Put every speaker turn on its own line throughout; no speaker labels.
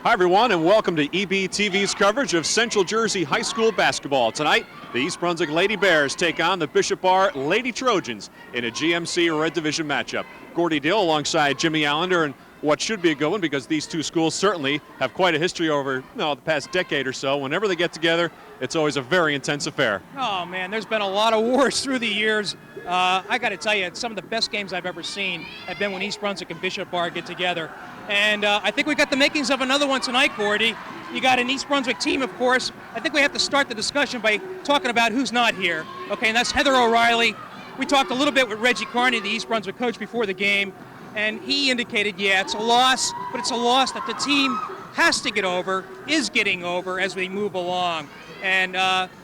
Hi, everyone, and welcome to EBTV's coverage of Central Jersey High School basketball. Tonight, the East Brunswick Lady Bears take on the Bishop Bar Lady Trojans in a GMC Red Division matchup. Gordy Dill alongside Jimmy Allinder, and what should be a good one because these two schools certainly have quite a history over the past decade or so. Whenever they get together, it's always a very intense affair.
Oh, man, there's been a lot of wars through the years. I got to tell you, some of the best games I've ever seen have been when East Brunswick and Bishop Bar get together. And I think we got the makings of another one tonight, Gordy. You got an East Brunswick team, of course. I think we have to start the discussion by talking about who's not here. Okay, and that's Heather O'Reilly. We talked a little bit with Reggie Carney, the East Brunswick coach, before the game, and he indicated, yeah, it's a loss, but it's a loss that the team has to get over, is getting over as we move along. And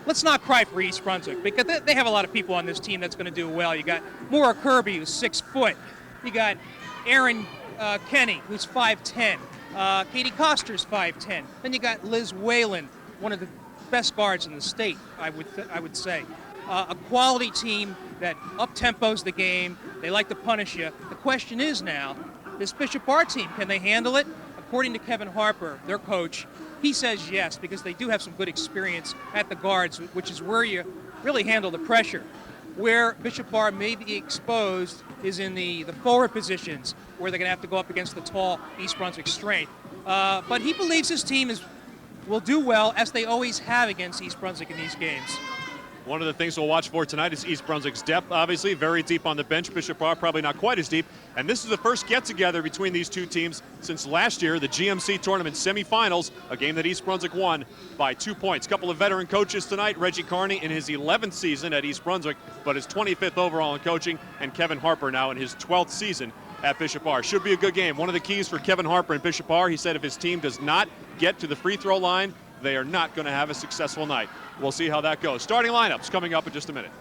let's not cry for East Brunswick, because they have a lot of people on this team that's going to do well. You got Maura Kirby, who's 6 foot. You got Aaron Kenny, who's 5'10". Katie Koster's 5'10". Then you got Liz Whalen, one of the best guards in the state, I would say. A quality team that up-tempos the game. They like to punish you. The question is now, this Bishop Bar team, can they handle it? According to Kevin Harper, their coach, he says yes, because they do have some good experience at the guards, which is where you really handle the pressure. Where Bishop Bar may be exposed is in the forward positions, where they're going to have to go up against the tall East Brunswick strength. But he believes his team will do well, as they always have against East Brunswick in these games.
One of the things we'll watch for tonight is East Brunswick's depth, obviously, very deep on the bench. Bishop Bar probably not quite as deep. And this is the first get-together between these two teams since last year, the GMC Tournament semifinals, a game that East Brunswick won by 2 points. Couple of veteran coaches tonight, Reggie Carney in his 11th season at East Brunswick, but his 25th overall in coaching, and Kevin Harper now in his 12th season at Bishop Bar. Should be a good game. One of the keys for Kevin Harper and Bishop Bar, he said if his team does not get to the free throw line, they are not going to have a successful night. We'll see how that goes. Starting lineups coming up in just a minute.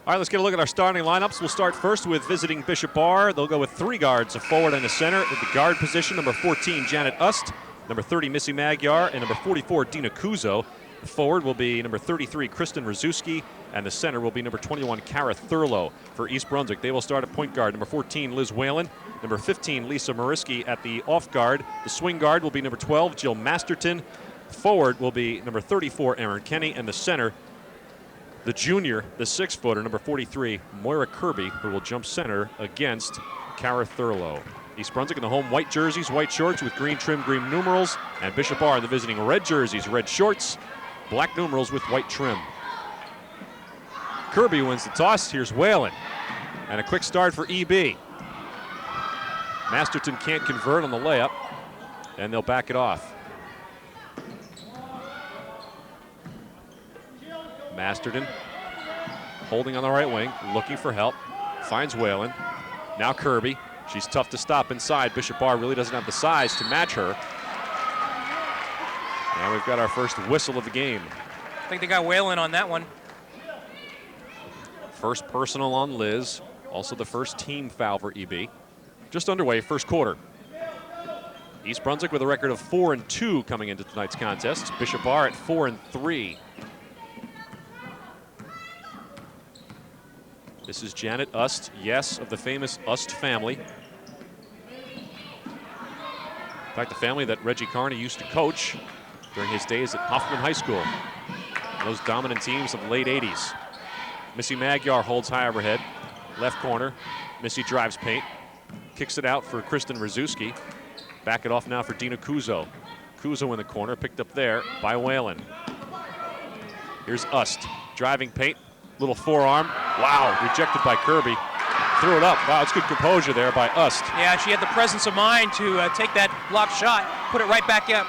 All right, let's get a look at our starting lineups. We'll start first with visiting Bishop Bar. They'll go with 3 guards, a forward and a center. At the guard position, number 14, Janet Ust, number 30, Missy Magyar, and number 44, Dina Kuzo. The forward will be number 33, Kristen Rzuski, and the center will be number 21, Kara Thurlow. For East Brunswick, they will start at point guard, number 14, Liz Whalen, number 15, Lisa Mariski at the off guard. The swing guard will be number 12, Jill Masterton. The forward will be number 34, Aaron Kenny, and the center, the junior, the 6-footer, number 43, Moira Kirby, who will jump center against Kara Thurlow. East Brunswick in the home white jerseys, white shorts with green trim, green numerals, and Bishop Bar in the visiting red jerseys, red shorts, black numerals with white trim. Kirby wins the toss. Here's Whalen. And a quick start for EB. Masterton can't convert on the layup, and they'll back it off. Masterton holding on the right wing, looking for help. Finds Whalen. Now Kirby. She's tough to stop inside. Bishop Bar really doesn't have the size to match her. And we've got our first whistle of the game.
I think they got Whalen on that one.
First personal on Liz. Also the first team foul for EB. Just underway, first quarter. East Brunswick with a record of 4-2 coming into tonight's contest. Bishop Bar at 4-3. This is Janet Ust, yes, of the famous Ust family. In fact, the family that Reggie Carney used to coach during his days at Hoffman High School. Those dominant teams of the late 80s. Missy Magyar holds high overhead. Left corner. Missy drives paint. Kicks it out for Kristen Rzuski. Back it off now for Dina Kuzo. Kuzo in the corner, picked up there by Whalen. Here's Ust, driving paint. Little forearm. Wow, rejected by Kirby. Threw it up. Wow, it's good composure there by Ust.
Yeah, she had the presence of mind to take that block shot, put it right back up.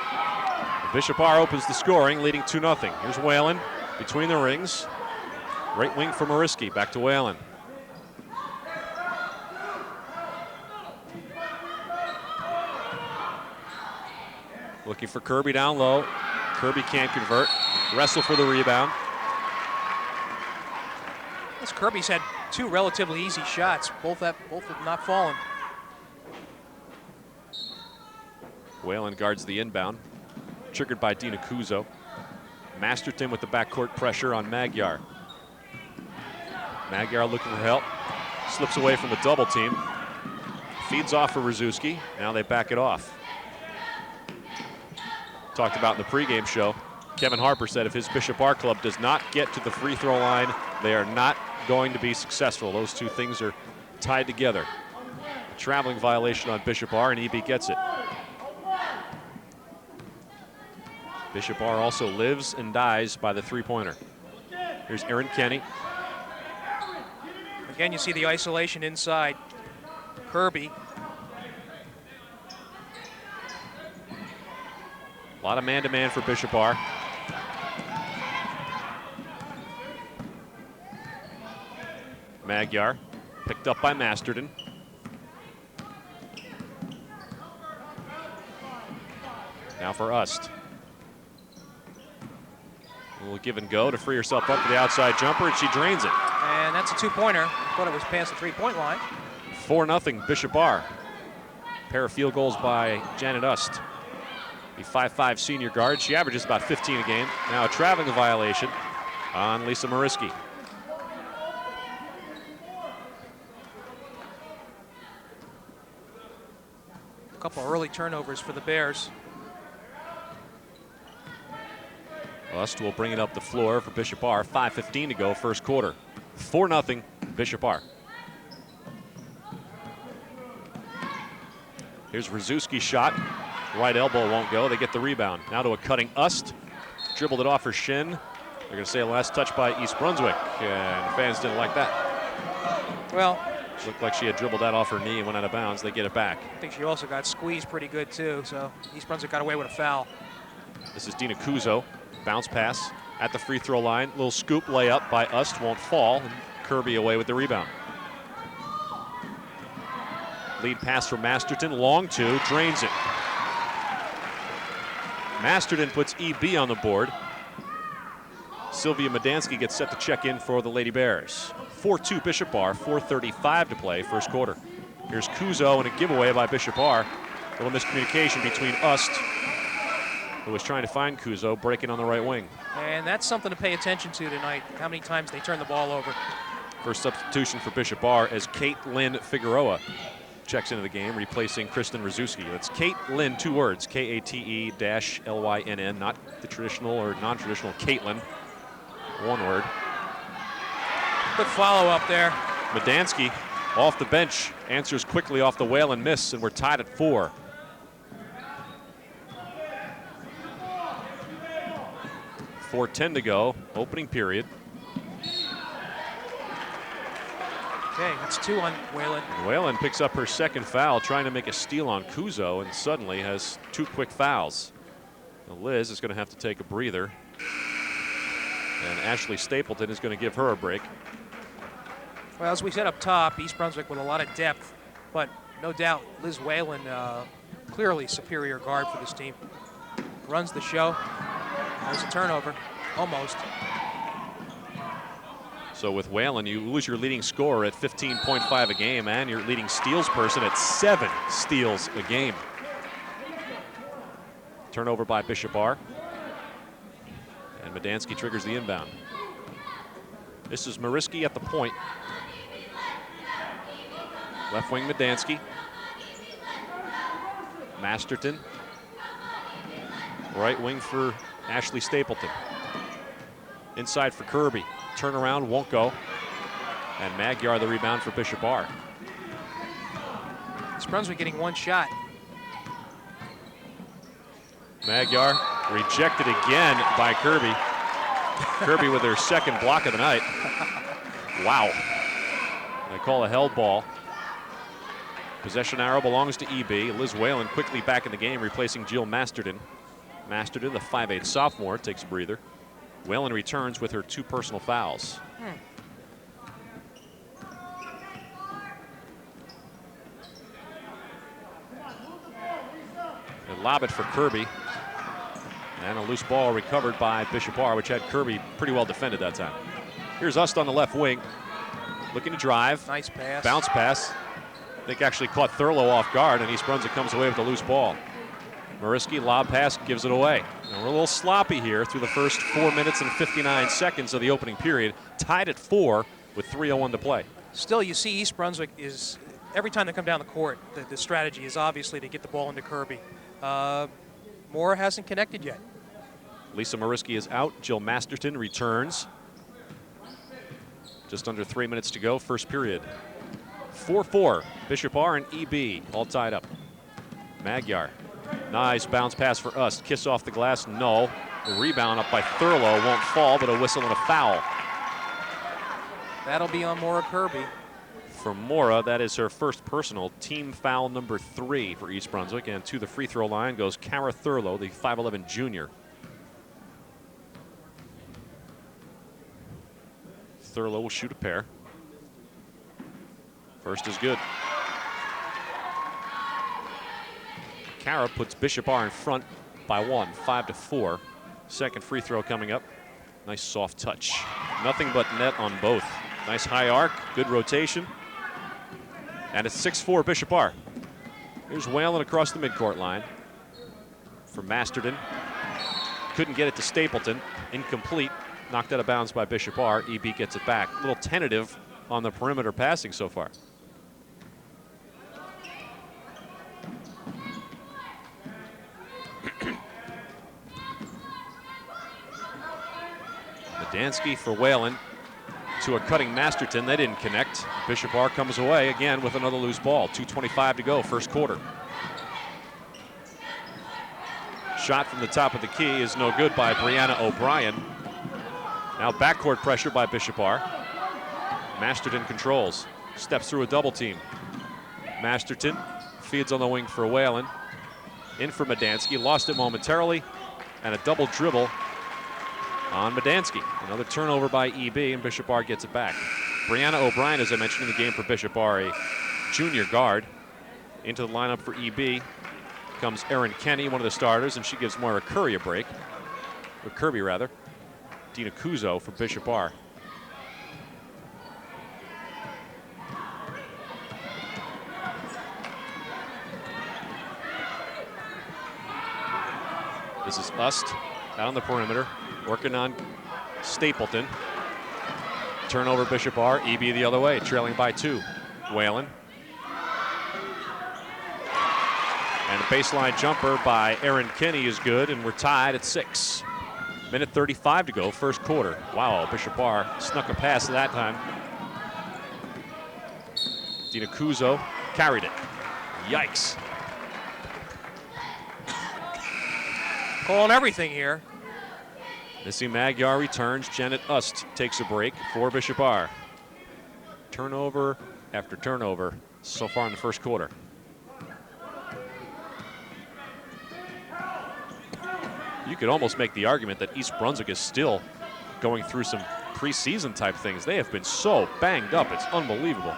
Bishop Bar opens the scoring, leading 2-0. Here's Whalen between the rings. Right wing for Mariski. Back to Whalen. Looking for Kirby down low. Kirby can't convert. Wrestle for the rebound.
This Kirby's had 2 relatively easy shots. Both have not fallen.
Whalen guards the inbound. Triggered by Dina Kuzo. Masterton with the backcourt pressure on Magyar. Magyar looking for help. Slips away from a double team. Feeds off for Rzuski. Now they back it off. Talked about in the pregame show. Kevin Harper said if his Bishop Bar Club does not get to the free throw line, they are not going to be successful. Those two things are tied together. A traveling violation on Bishop Bar, and EB gets it. Bishop Bar also lives and dies by the three-pointer. Here's Aaron Kenny.
Again, you see the isolation inside. Kirby.
A lot of man-to-man for Bishop Bar. Magyar picked up by Masterton. Now for Ust. A little give and go to free herself up to the outside jumper, and she drains it.
And that's a two-pointer. Thought it was past the three-point line.
4-0 Bishop Bar. Pair of field goals by Janet Ust. The 5'5" senior guard. She averages about 15 a game. Now a traveling violation on Lisa Mariski.
A couple early turnovers for the Bears.
Ust will bring it up the floor for Bishop Bar. 5:15 to go, first quarter. 4-0 Bishop Bar. Here's Rzuski's shot. Right elbow won't go. They get the rebound. Now to a cutting Ust. Dribbled it off her shin. They're going to say a last touch by East Brunswick. And the fans didn't like that.
Well,
looked like she had dribbled that off her knee and went out of bounds. They get it back.
I think she also got squeezed pretty good, too. So East Brunswick got away with a foul.
This is Dina Kuzo. Bounce pass at the free throw line. Little scoop layup by Ust. Won't fall. And Kirby away with the rebound. Lead pass for Masterton. Long two. Drains it. Masterton puts EB on the board. Sylvia Medansky gets set to check in for the Lady Bears. 4-2 Bishop Bar, 4:35 to play, first quarter. Here's Kuzo and a giveaway by Bishop Bar. A little miscommunication between Ust, who was trying to find Kuzo, breaking on the right wing.
And that's something to pay attention to tonight, how many times they turn the ball over.
First substitution for Bishop Bar as Kate Lynn Figueroa checks into the game, replacing Kristen Rzuski. That's Kate Lynn, two words, Kate-Lynn, not the traditional or non-traditional Caitlin, one word.
Good follow-up there.
Medansky off the bench, answers quickly off the Whalen miss, and we're tied at 4. .410 to go, opening period.
Okay, that's 2 on Whalen.
Whalen picks up her second foul, trying to make a steal on Kuzo, and suddenly has 2 quick fouls. Now Liz is going to have to take a breather, and Ashley Stapleton is going to give her a break.
Well, as we said up top, East Brunswick with a lot of depth, but no doubt Liz Whalen, clearly superior guard for this team. Runs the show. There's a turnover, almost.
So with Whalen, you lose your leading scorer at 15.5 a game and your leading steals person at 7 steals a game. Turnover by Bishop Bar. And Medansky triggers the inbound. This is Mariski at the point. Left wing Medansky. Masterton. Right wing for Ashley Stapleton. Inside for Kirby. Turnaround won't go. And Magyar the rebound for Bishop Bar.
East Brunswick getting one shot.
Magyar rejected again by Kirby. Kirby with her second block of the night. Wow. They call a held ball. Possession arrow belongs to EB. Liz Whalen quickly back in the game, replacing Jill Masterton. Masterton, the 5'8" sophomore, takes a breather. Whalen returns with her 2 personal fouls. They lob it for Kirby. And a loose ball recovered by Bishop Bar, which had Kirby pretty well defended that time. Here's Ust on the left wing. Looking to drive.
Nice pass.
Bounce pass. I think actually caught Thurlow off guard, and East Brunswick comes away with a loose ball. Mariski, lob pass, gives it away. And we're a little sloppy here through the first 4 minutes and 59 seconds of the opening period. Tied at 4. with 3:01 to play.
Still, you see East Brunswick is, every time they come down the court, the strategy is obviously to get the ball into Kirby. Moore hasn't connected yet.
Lisa Mariski is out. Jill Masterton returns. Just under 3 minutes to go, first period. 4-4, Bishop R and EB all tied up. Magyar, nice bounce pass for us. Kiss off the glass, no. The rebound up by Thurlow, won't fall, but a whistle and a foul.
That'll be on Maura Kirby.
For Mora, that is her first personal, team foul number 3 for East Brunswick. And to the free throw line goes Cara Thurlow, the 5'11 junior. Thurlow will shoot a pair. First is good. Cara puts Bishop R in front by 1, 5-4. Second free throw coming up. Nice soft touch. Nothing but net on both. Nice high arc, good rotation. And it's 6-4 Bishop R. Here's Whalen across the midcourt line for Masterton. Couldn't get it to Stapleton. Incomplete. Knocked out of bounds by Bishop R. EB gets it back. A little tentative on the perimeter passing so far. Medansky for Whalen to a cutting Masterton. They didn't connect. Bishop R comes away again with another loose ball. 2:25 to go, first quarter. Shot from the top of the key is no good by Brianna O'Brien. Now backcourt pressure by Bishop R. Masterton controls, steps through a double team. Masterton feeds on the wing for Whalen. In for Medansky, lost it momentarily, and a double dribble on Medansky. Another turnover by EB, and Bishop R gets it back. Brianna O'Brien, as I mentioned, in the game for Bishop R, a junior guard. Into the lineup for EB comes Erin Kenny, one of the starters, and she gives Moira Curry a break. Or Kirby, rather. Dina Kuzo for Bishop R. This is Ust out on the perimeter, working on Stapleton. Turnover Bishop R, EB the other way, trailing by 2. Whalen. And a baseline jumper by Erin Kenny is good, and we're tied at 6. Minute 35 to go, first quarter. Wow, Bishop R snuck a pass that time. Dina Kuzo carried it. Yikes.
Calling everything here.
Missy Magyar returns. Janet Ust takes a break for Bishop R. Turnover after turnover so far in the first quarter. You could almost make the argument that East Brunswick is still going through some preseason type things. They have been so banged up, it's unbelievable.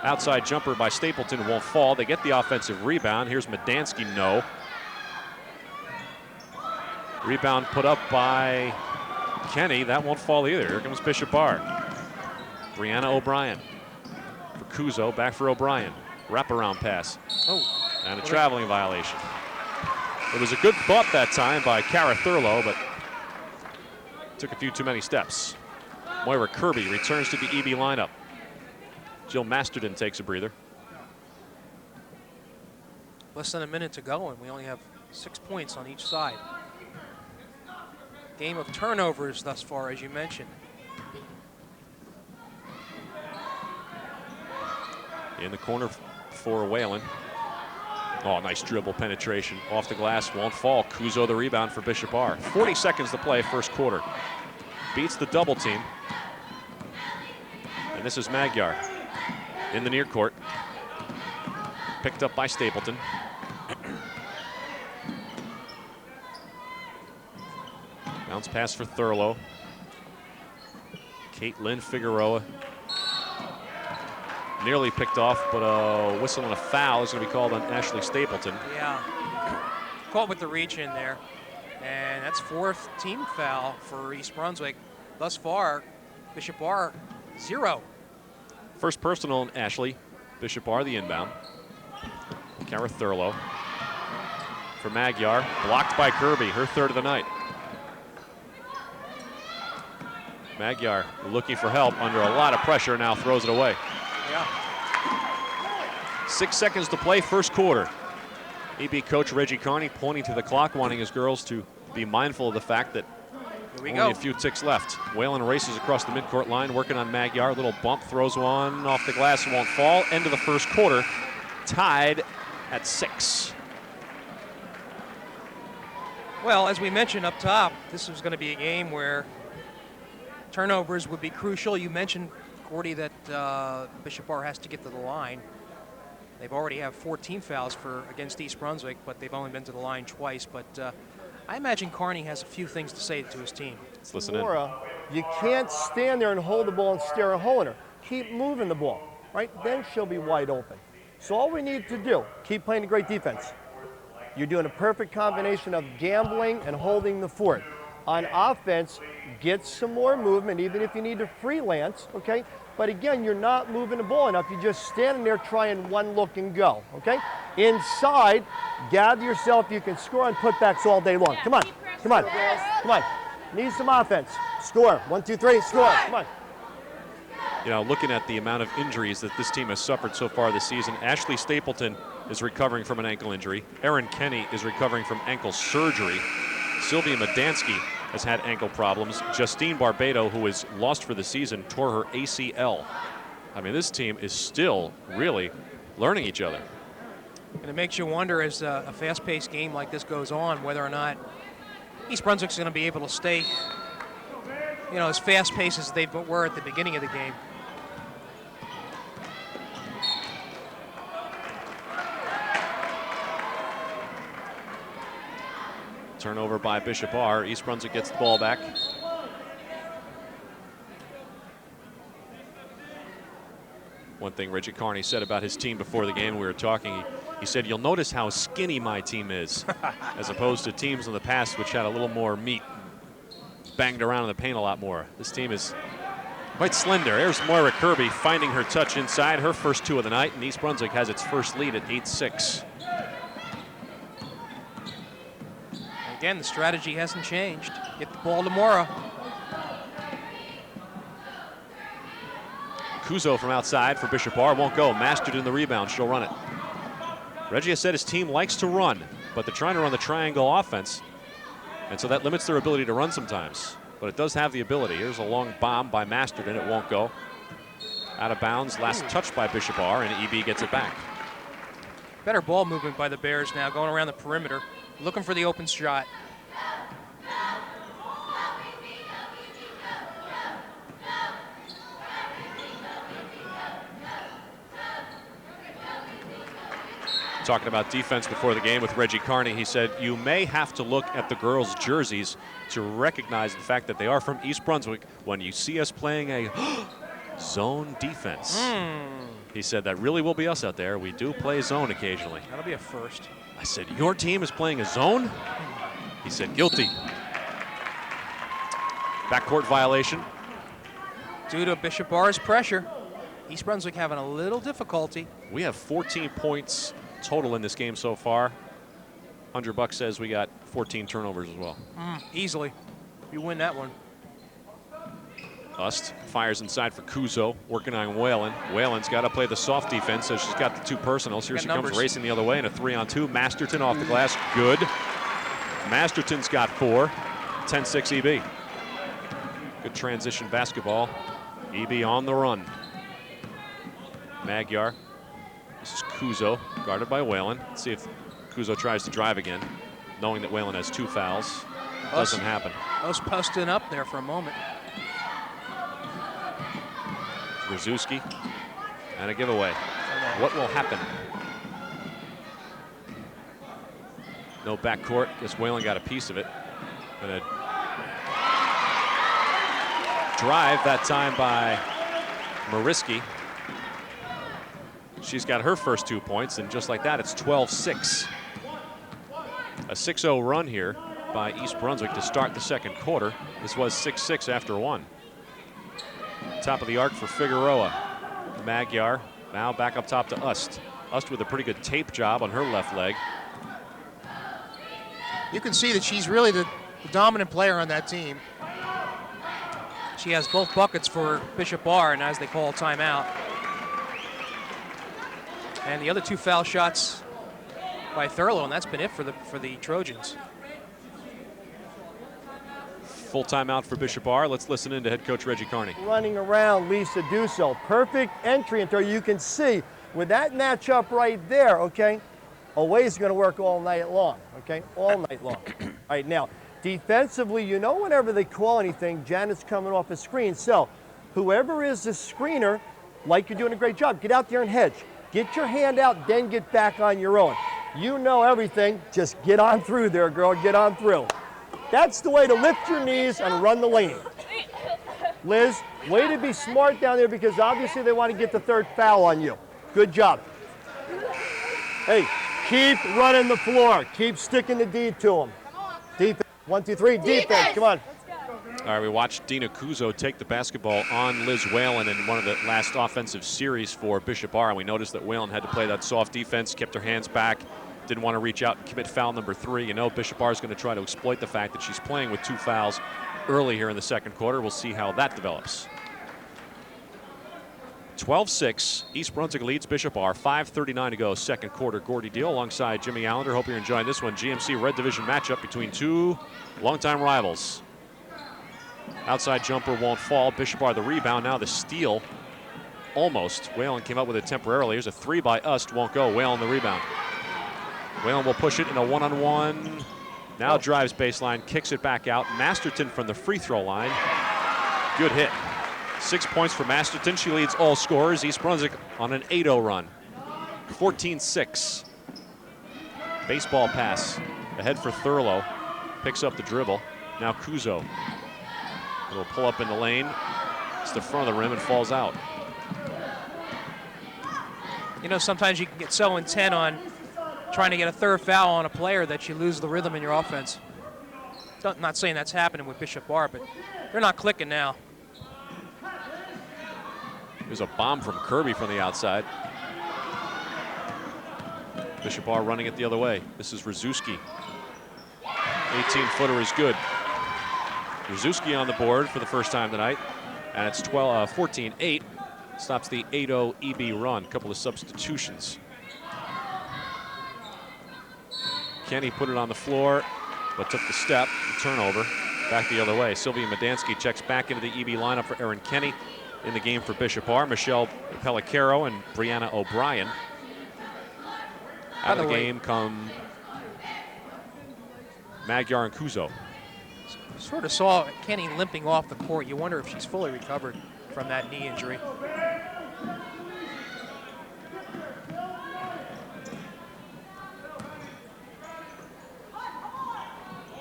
Outside jumper by Stapleton won't fall. They get the offensive rebound. Here's Medansky, no. Rebound put up by Kenny. That won't fall either. Here comes Bishop R. Brianna O'Brien for Kuzo, back for O'Brien. Wraparound pass.
Oh.
And a traveling violation. It was a good thought that time by Cara Thurlow, but took a few too many steps. Moira Kirby returns to the EB lineup. Jill Masterton takes a breather.
Less than a minute to go, and we only have 6 points on each side. Game of turnovers thus far, as you mentioned.
In the corner for Whalen. Oh, nice dribble penetration. Off the glass, won't fall. Kuzo the rebound for Bishop R. 40 seconds to play, first quarter. Beats the double team. And this is Magyar in the near court. Picked up by Stapleton. Bounce pass for Thurlow. Caitlin Figueroa. Nearly picked off, but a whistle and a foul is going to be called on Ashley Stapleton.
Yeah, caught with the reach in there. And that's 4th team foul for East Brunswick. Thus far, Bishop R, 0.
First personal on Ashley. Bishop R, the inbound. Cara Thurlow for Magyar. Blocked by Kirby, her 3rd of the night. Magyar looking for help under a lot of pressure, now throws it away.
Yeah.
6 seconds to play, first quarter. EB coach Reggie Carney pointing to the clock, wanting his girls to be mindful of the fact that only a few ticks left. Whalen races across the midcourt line, working on Magyar. Little bump, throws one off the glass, won't fall. End of the first quarter, tied at 6.
Well, as we mentioned up top, this was going to be a game where turnovers would be crucial. You mentioned, Gordy, that Bishop Bar has to get to the line. They've already have 14 fouls against East Brunswick, but they've only been to the line twice. But I imagine Carney has a few things to say to his team.
Let's listen in.
You can't stand there and hold the ball and stare a hole in her. Keep moving the ball, right? Then she'll be wide open. So all we need to do, keep playing a great defense. You're doing a perfect combination of gambling and holding the fort. On offense, get some more movement, even if you need to freelance, okay? But again, you're not moving the ball enough. You're just standing there trying one look and go, okay? Inside, gather yourself. You can score on putbacks all day long. Come on, come on, come on. Need some offense. Score. 1, 2, 3, score. Come on.
You know, looking at the amount of injuries that this team has suffered so far this season, Ashley Stapleton is recovering from an ankle injury. Erin Kenny is recovering from ankle surgery. Sylvia Madansky has had ankle problems. Justine Barbado, who is lost for the season, tore her ACL. I mean, this team is still really learning each other.
And it makes you wonder, as a fast-paced game like this goes on, whether or not East Brunswick's going to be able to stay, you know, as fast-paced as they were at the beginning of the game.
Turnover by Bishop R. East Brunswick gets the ball back. One thing Reggie Carney said about his team before the game, we were talking, he said, you'll notice how skinny my team is, as opposed to teams in the past which had a little more meat, banged around in the paint a lot more. This team is quite slender. There's Moira Kirby finding her touch inside, her first 2 of the night, and East Brunswick has its first lead at 8-6.
Again, the strategy hasn't changed. Get the ball to Mora.
Kuzo from outside for Bishop R. Won't go. Mastered in the rebound. She'll run it. Reggie has said his team likes to run, but they're trying to run the triangle offense, and so that limits their ability to run sometimes. But it does have the ability. Here's a long bomb by Masterton. It won't go. Out of bounds. Last touch by Bishop R, and EB gets it back.
Better ball movement by the Bears now, going around the perimeter, looking for the open shot.
Talking about defense before the game with Reggie Carney, he said, you may have to look at the girls' jerseys to recognize the fact that they are from East Brunswick when you see us playing a zone defense. He said, that really will be us out there. We do play zone occasionally.
That'll be a first.
I said, your team is playing a zone? He said, guilty. Backcourt violation.
Due to Bishop R's pressure, East Brunswick having a little difficulty.
We have 14 points total in this game so far. $100 says we got 14 turnovers as well.
Easily. You win that one.
Ust fires inside for Kuzo, working on Whalen. Whalen's got to play the soft defense, so she's got the 2 personals. Here she comes racing the other way in a 3-on-2. Masterton off the glass, good. Masterton's got 4, 10-6 EB. Good transition basketball. EB on the run. Magyar. This is Kuzo, guarded by Whalen. Let's see if Kuzo tries to drive again, knowing that Whalen has 2 fouls. Doesn't happen.
Us posting up there for a moment.
Rzuski, and a giveaway. What will happen? No backcourt. Guess Whalen got a piece of it. And a drive that time by Mariski. She's got her first 2 points, and just like that, it's 12-6. A 6-0 run here by East Brunswick to start the second quarter. This was 6-6 after 1. Top of the arc for Figueroa. Magyar now back up top to Ust. Ust with a pretty good tape job on her left leg.
You can see that she's really the dominant player on that team.
She has both buckets for Bishop Bar, and as they call a timeout. And the other 2 foul shots by Thurlow, and that's been it for the Trojans.
Full timeout for Bishop Bar. Let's listen in to head coach Reggie Carney.
Running around Lisa Dusso. Perfect entry into her. You can see with that matchup right there, okay, Away's going to work all night long, okay, all night long. All right, now, defensively, you know whenever they call anything, Janet's coming off a screen. So whoever is the screener, like you're doing a great job, get out there and hedge. Get your hand out, then get back on your own. You know everything. Just get on through there, girl. Get on through. That's the way to lift your knees and run the lane. Liz, way to be smart down there because obviously they want to get the 3rd foul on you. Good job. Hey, keep running the floor. Keep sticking the D to them. Defense. 1, 2, 3. Defense. Come on.
All right, we watched Dina Kuzo take the basketball on Liz Whalen in one of the last offensive series for Bishop Bar, and we noticed that Whalen had to play that soft defense, kept her hands back, didn't want to reach out and commit foul number 3. You know Bishop Bar is going to try to exploit the fact that she's playing with 2 fouls early here in the second quarter. We'll see how that develops. 12-6, East Brunswick leads Bishop Bar, 5:39 to go, second quarter. Gordy Deal alongside Jimmy Allinder. Hope you're enjoying this one. GMC Red Division matchup between 2 longtime rivals. Outside jumper won't fall. Bishop Bar the rebound. Now the steal. Almost. Whalen came up with it temporarily. Here's a 3 by Ust. Won't go. Whalen the rebound. Whalen will push it in a 1-on-1. Now drives baseline. Kicks it back out. Masterton from the free throw line. Good hit. 6 points for Masterton. She leads all scorers. East Brunswick on an 8-0 run. 14-6. Baseball pass. Ahead for Thurlow. Picks up the dribble. Now Kuzo. It'll pull up in the lane. It's the front of the rim and falls out.
You know, sometimes you can get so intent on trying to get a 3rd foul on a player that you lose the rhythm in your offense. Not saying that's happening with Bishop Bar, but they're not clicking now.
There's a bomb from Kirby from the outside. Bishop Bar running it the other way. This is Rzuski. 18-footer is good. Rzuski on the board for the first time tonight. And it's 14-8. Stops the 8-0 EB run. Couple of substitutions. Kenny put it on the floor, but took the step. Turnover. Back the other way. Sylvia Medansky checks back into the EB lineup for Erin Kenny. In the game for Bishop Bar, Michelle Pellicaro and Brianna O'Brien. Out of the game come Magyar and Kuzo.
Sort of saw Kenny limping off the court. You wonder if she's fully recovered from that knee injury.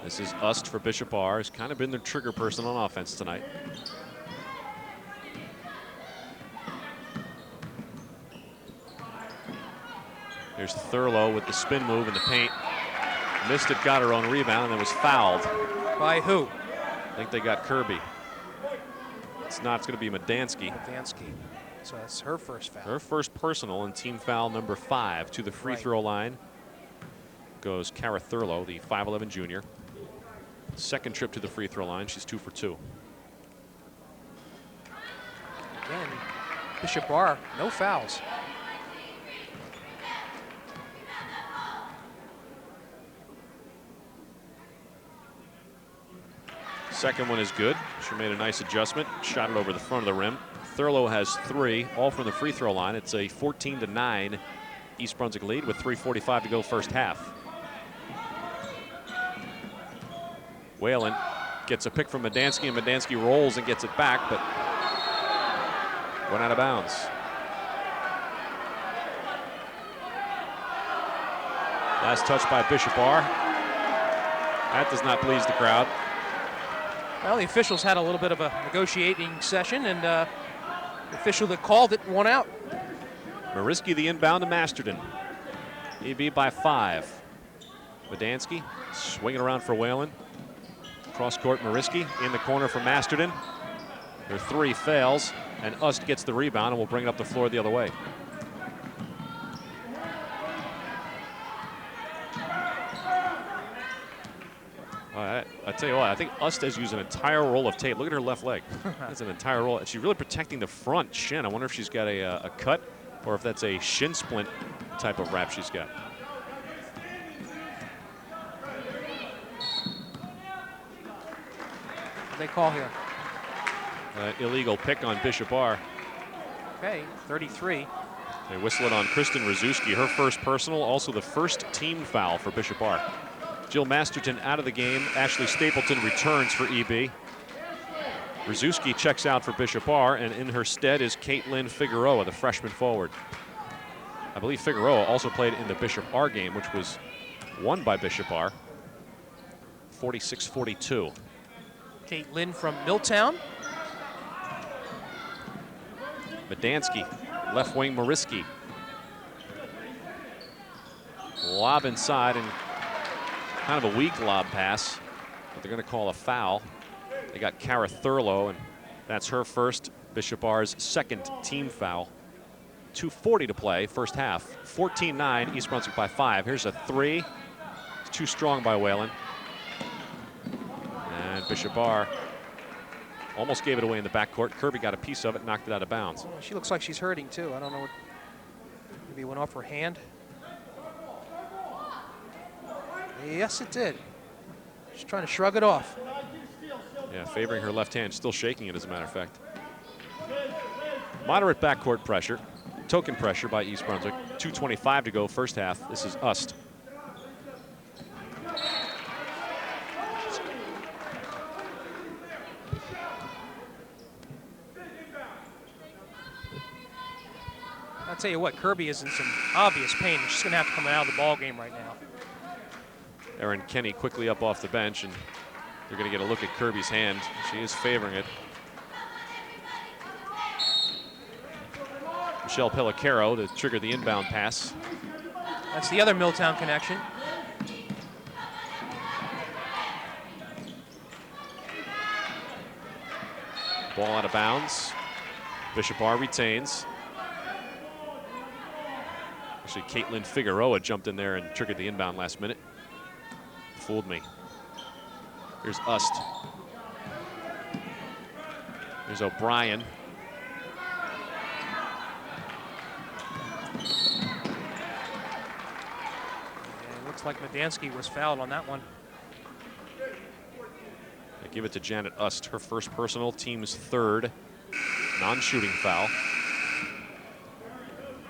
This is Ust for Bishop Bar. Has kind of been the trigger person on offense tonight. Here's Thurlow with the spin move in the paint. Missed it, got her own rebound, and then was fouled.
By who?
I think they got Kirby. It's not, it's going to be Medansky.
Medansky. So that's her first foul.
Her first personal and team foul number 5. To the free throw line goes Cara Thurlow, the 5'11 junior. Second trip to the free throw line. She's 2 for 2.
Again, Bishop Bar, no fouls.
Second one is good. She made a nice adjustment, shot it over the front of the rim. Thurlow has 3, all from the free throw line. It's a 14-9 East Brunswick lead with 3:45 to go first half. Whalen gets a pick from Medansky, and Medansky rolls and gets it back, but went out of bounds. Last touch by Bishop Bar. That does not please the crowd.
Well, the officials had a little bit of a negotiating session, and the official that called it won out.
Mariski the inbound to Masterton. EB by 5. Medansky swinging around for Whalen. Cross court Mariski in the corner for Masterton. Their 3 fails, and Ust gets the rebound and will bring it up the floor the other way. I tell tell you what, I think Ust has used an entire roll of tape. Look at her left leg. That's an entire roll. And she's really protecting the front shin. I wonder if she's got a cut or if that's a shin splint type of wrap she's got.
What do they call here?
Illegal pick on Bishop Barr.
Okay, 33.
They whistle it on Kristen Rzuski, her first personal, also the first team foul for Bishop Barr. Jill Masterton out of the game. Ashley Stapleton returns for EB. Rzuski checks out for Bishop Barr, and in her stead is Caitlin Figueroa, the freshman forward. I believe Figueroa also played in the Bishop Barr game, which was won by Bishop Barr, 46-42.
Caitlin from Milltown.
Medansky, left wing Mariski. Lob inside, and kind of a weak lob pass, but they're going to call a foul. They got Kara Thurlow, and that's her first, Bishop Barr's second team foul. 2:40 to play, first half. 14-9, East Brunswick by 5. Here's a three. It's too strong by Whalen. And Bishop Barr almost gave it away in the backcourt. Kirby got a piece of it, knocked it out of bounds.
She looks like she's hurting too. I don't know what, maybe it went off her hand. Yes, it did. She's trying to shrug it off.
Yeah, favoring her left hand, still shaking it as a matter of fact. Moderate backcourt pressure, token pressure by East Brunswick. 2:25 to go, first half. This is Ust.
I'll tell you what, Kirby is in some obvious pain. She's going to have to come out of the ball game right now.
Erin Kenny quickly up off the bench, and they're going to get a look at Kirby's hand. She is favoring it. Michelle Pellicaro to trigger the inbound pass.
That's the other Milltown connection.
Ball out of bounds. Bishop Barr retains. Actually, Caitlin Figueroa jumped in there and triggered the inbound last minute. Fooled me. Here's Ust. Here's O'Brien.
It looks like Medansky was fouled on that one.
They give it to Janet Ust, her first personal, team's third non-shooting foul.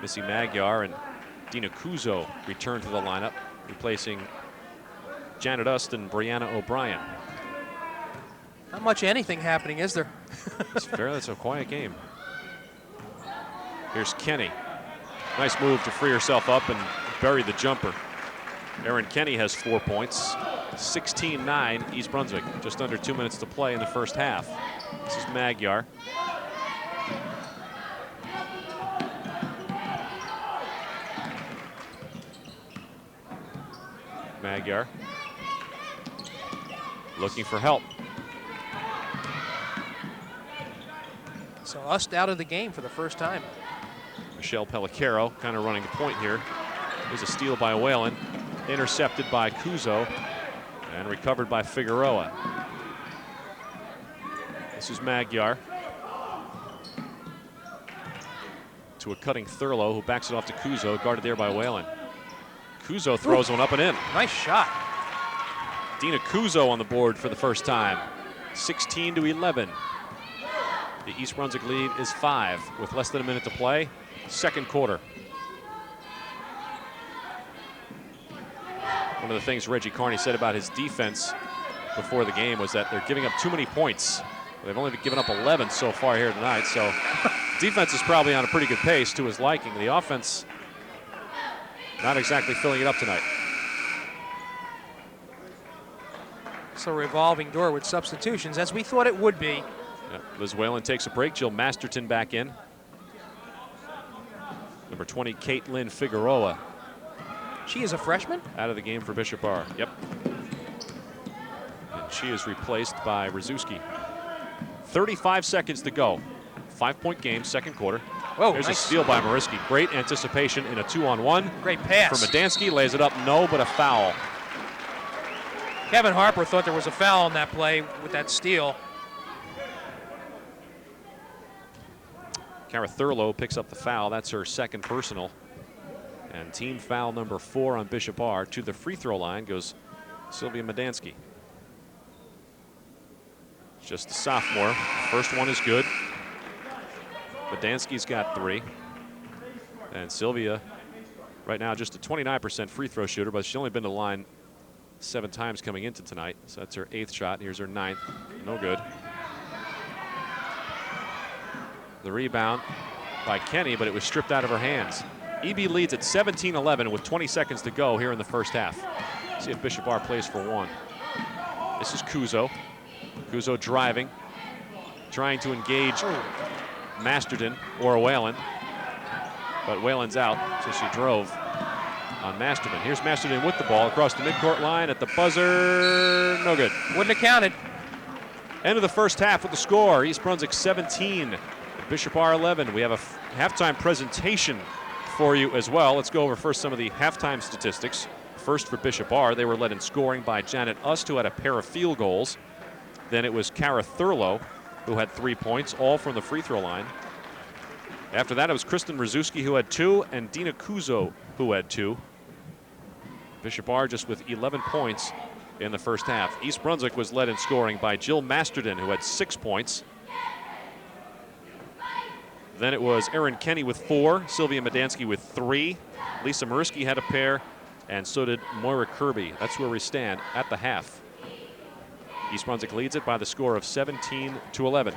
Missy Magyar and Dina Kuzo return to the lineup, replacing Janet Ust and Brianna O'Brien.
Not much anything happening, is there?
That's a quiet game. Here's Kenny. Nice move to free herself up and bury the jumper. Erin Kenny has 4 points. 16-9 East Brunswick. Just under 2 minutes to play in the first half. This is Magyar. Magyar looking for help.
So Ust out of the game for the first time.
Michelle Pellicaro kind of running the point here. There's a steal by Whalen, intercepted by Kuzo, and recovered by Figueroa. This is Magyar. To a cutting Thurlow, who backs it off to Kuzo, guarded there by Whalen. Kuzo throws one up and in.
Nice shot.
Dina Kuzo on the board for the first time. 16-11. The East Brunswick lead is 5 with less than a minute to play. Second quarter. One of the things Reggie Carney said about his defense before the game was that they're giving up too many points. They've only given up 11 so far here tonight, so defense is probably on a pretty good pace to his liking. The offense not exactly filling it up tonight.
It's a revolving door with substitutions, as we thought it would be.
Yeah, Liz Whalen takes a break. Jill Masterton back in. Number 20, Caitlin Figueroa.
She is a freshman?
Out of the game for Bishop Barr. Yep. And she is replaced by Rzuski. 35 seconds to go. 5-point game, second quarter.
Whoa,
There's
nice.
a steal by Mariski. Great anticipation in a 2-on-1.
Great pass.
For Medansky, lays it up, no, but a foul.
Kevin Harper thought there was a foul on that play with that steal.
Cara Thurlow picks up the foul. That's her second personal. And team foul number 4 on Bishop Bar. To the free throw line goes Sylvia Medansky. Just a sophomore. First one is good. Medansky's got 3. And Sylvia, right now, just a 29% free throw shooter, but she's only been to the line 7 times coming into tonight. So that's her 8th shot. Here's her 9th. No good. The rebound by Kenny, but it was stripped out of her hands. EB leads at 17-11 with 20 seconds to go here in the first half. See if Bishop Bar plays for 1. This is Kuzo. Kuzo driving, trying to engage Masterton or Whalen, but Whalen's out, so she drove on Masterton. Here's Masterton with the ball across the midcourt line at the buzzer. No good.
Wouldn't have counted.
End of the first half with the score. East Brunswick 17, Bishop Bar 11. We have a halftime presentation for you as well. Let's go over first some of the halftime statistics. First for Bishop Bar, they were led in scoring by Janet Ust, who had a pair of field goals. Then it was Cara Thurlow, who had 3 points, all from the free throw line. After that, it was Kristen Rzuski, who had 2, and Dina Kuzo, who had 2. Bishop Bar just with 11 points in the first half. East Brunswick was led in scoring by Jill Masterton, who had 6 points. Then it was Erin Kenny with 4, Sylvia Medansky with 3, Lisa Mariski had a pair, and so did Moira Kirby. That's where we stand at the half. East Brunswick leads it by the score of 17-11.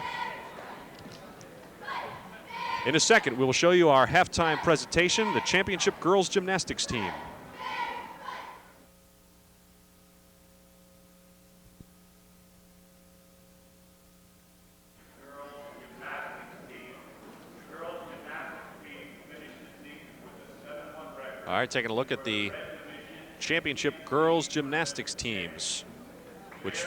In a second, we will show you our halftime presentation, the championship girls gymnastics team. All right, taking a look at the championship girls gymnastics teams, which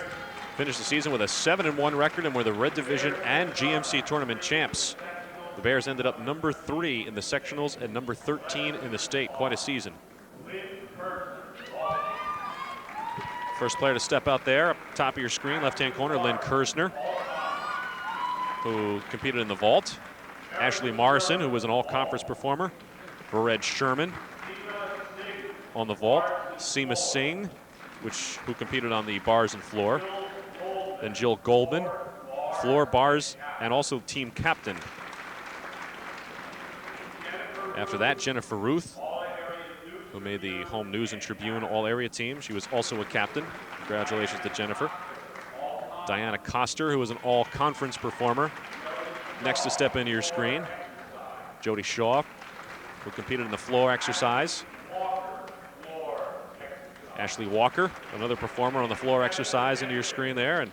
finished the season with a 7-1 record and were the Red Division and GMC tournament champs. The Bears ended up number 3 in the sectionals and number 13 in the state. Quite a season. First player to step out there, up top of your screen, left-hand corner, Lynn Kersner, who competed in the vault. Ashley Morrison, who was an all-conference performer. Bared Sherman on the vault. Seema Singh, who competed on the bars and floor. Then Jill Goldman, floor, bars, and also team captain. After that, Jennifer Ruth, who made the Home News and Tribune all-area team. She was also a captain. Congratulations to Jennifer. Diana Coster, who was an all-conference performer. Next to step into your screen, Jody Shaw, who competed in the floor exercise. Ashley Walker, another performer on the floor exercise, into your screen there. And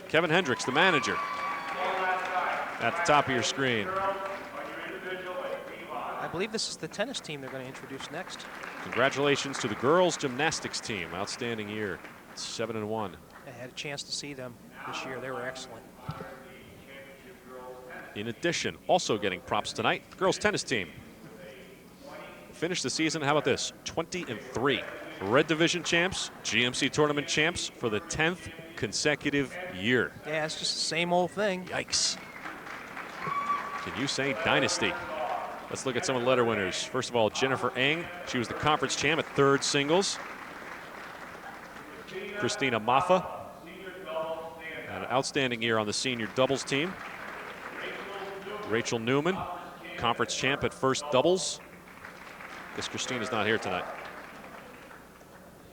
Kevin Hendricks, the manager, at the top of your screen.
I believe this is the tennis team they're going to introduce next.
Congratulations to the girls gymnastics team. Outstanding year. 7-1.
I had a chance to see them this year. They were excellent.
In addition, also getting props tonight, the girls tennis team. Finished the season, how about this, 20-3. Red Division champs, GMC tournament champs for the 10th consecutive year.
Yeah, it's just the same old thing.
Yikes. Can you say dynasty? Let's look at some of the letter winners. First of all, Jennifer Eng. She was the conference champ at third singles. Christina Maffa had an outstanding year on the senior doubles team. Rachel Newman, conference champ at first doubles. Guess Christina's not here tonight.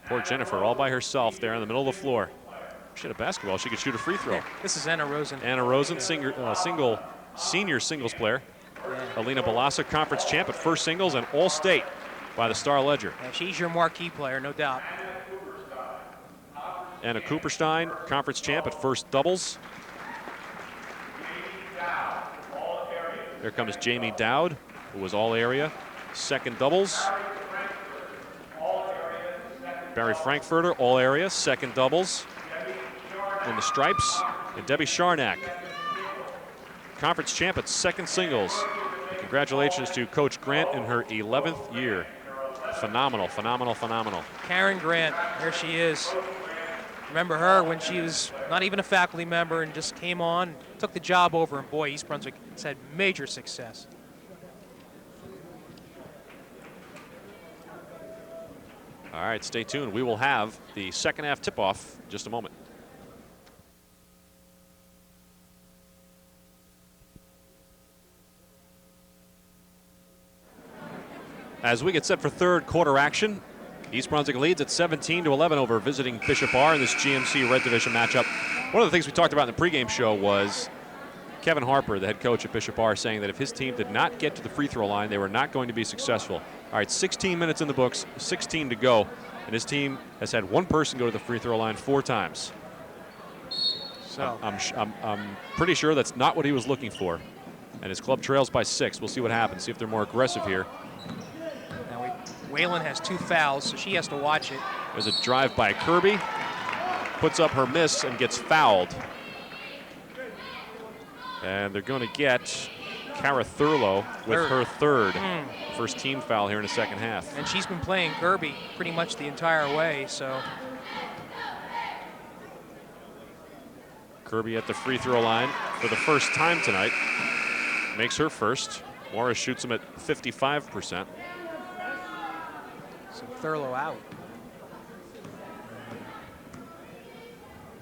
Poor Jennifer, all by herself there in the middle of the floor. She had a basketball, she could shoot a free throw.
This is Anna Rosen.
Anna Rosen, senior singles player. Yeah. Alina Balassa, conference champ at first singles and all-state by the Star Ledger.
Yeah, she's your marquee player, no doubt.
Anna Cooperstein, conference champ at first doubles. Here comes Jamie Dowd, who was all-area, second doubles. Barry Frankfurter, all-area, second doubles. In the stripes, and Debbie Sharnack, conference champ at second singles. And congratulations to Coach Grant in her 11th year. Phenomenal, phenomenal, phenomenal.
Karen Grant, there she is. Remember her when she was not even a faculty member and just came on, took the job over, and boy, East Brunswick has had major success.
All right, stay tuned. We will have the second half tip-off in just a moment. As we get set for third quarter action, East Brunswick leads at 17-11 over visiting Bishop Bar in this GMC Red Division matchup. One of the things we talked about in the pregame show was Kevin Harper, the head coach at Bishop Bar, saying that if his team did not get to the free throw line, they were not going to be successful. All right, 16 minutes in the books, 16 to go, and his team has had one person go to the free throw line 4 times.
So
I'm pretty sure that's not what he was looking for. And his club trails by 6. We'll see what happens, see if they're more aggressive here.
Whalen has 2 fouls, so she has to watch it.
There's a drive by Kirby. Puts up her miss and gets fouled. And they're going to get Kara Thurlow with her third. First team foul here in the second half.
And she's been playing Kirby pretty much the entire way, so.
Kirby at the free throw line for the first time tonight. Makes her first. Morris shoots him at 55%.
So Thurlow out.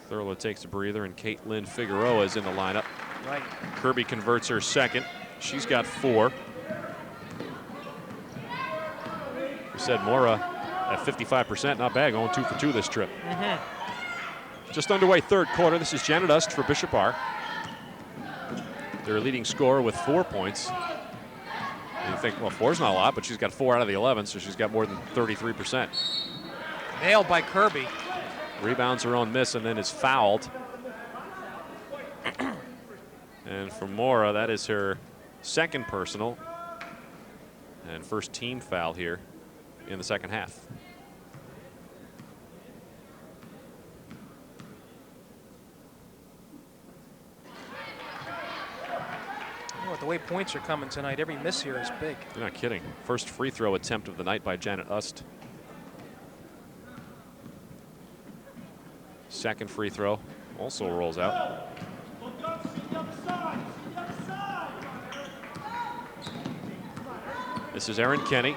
Thurlow takes a breather, and Caitlin Figueroa is in the lineup.
Right.
Kirby converts her second. She's got 4. We said Mora at 55%, not bad, going 2 for 2 this trip. Just underway third quarter. This is Janet Ust for Bishop Bar. Their leading scorer with 4 points. And you think, well, 4's not a lot, but she's got 4 out of the 11, so she's got more than 33%.
Nailed by Kirby.
Rebounds her own miss and then is fouled. And for Mora, that is her second personal and first team foul here in the second half.
With the way points are coming tonight, every miss here is big.
You're not kidding. First free throw attempt of the night by Janet Ust. Second free throw also rolls out. This is Erin Kenny.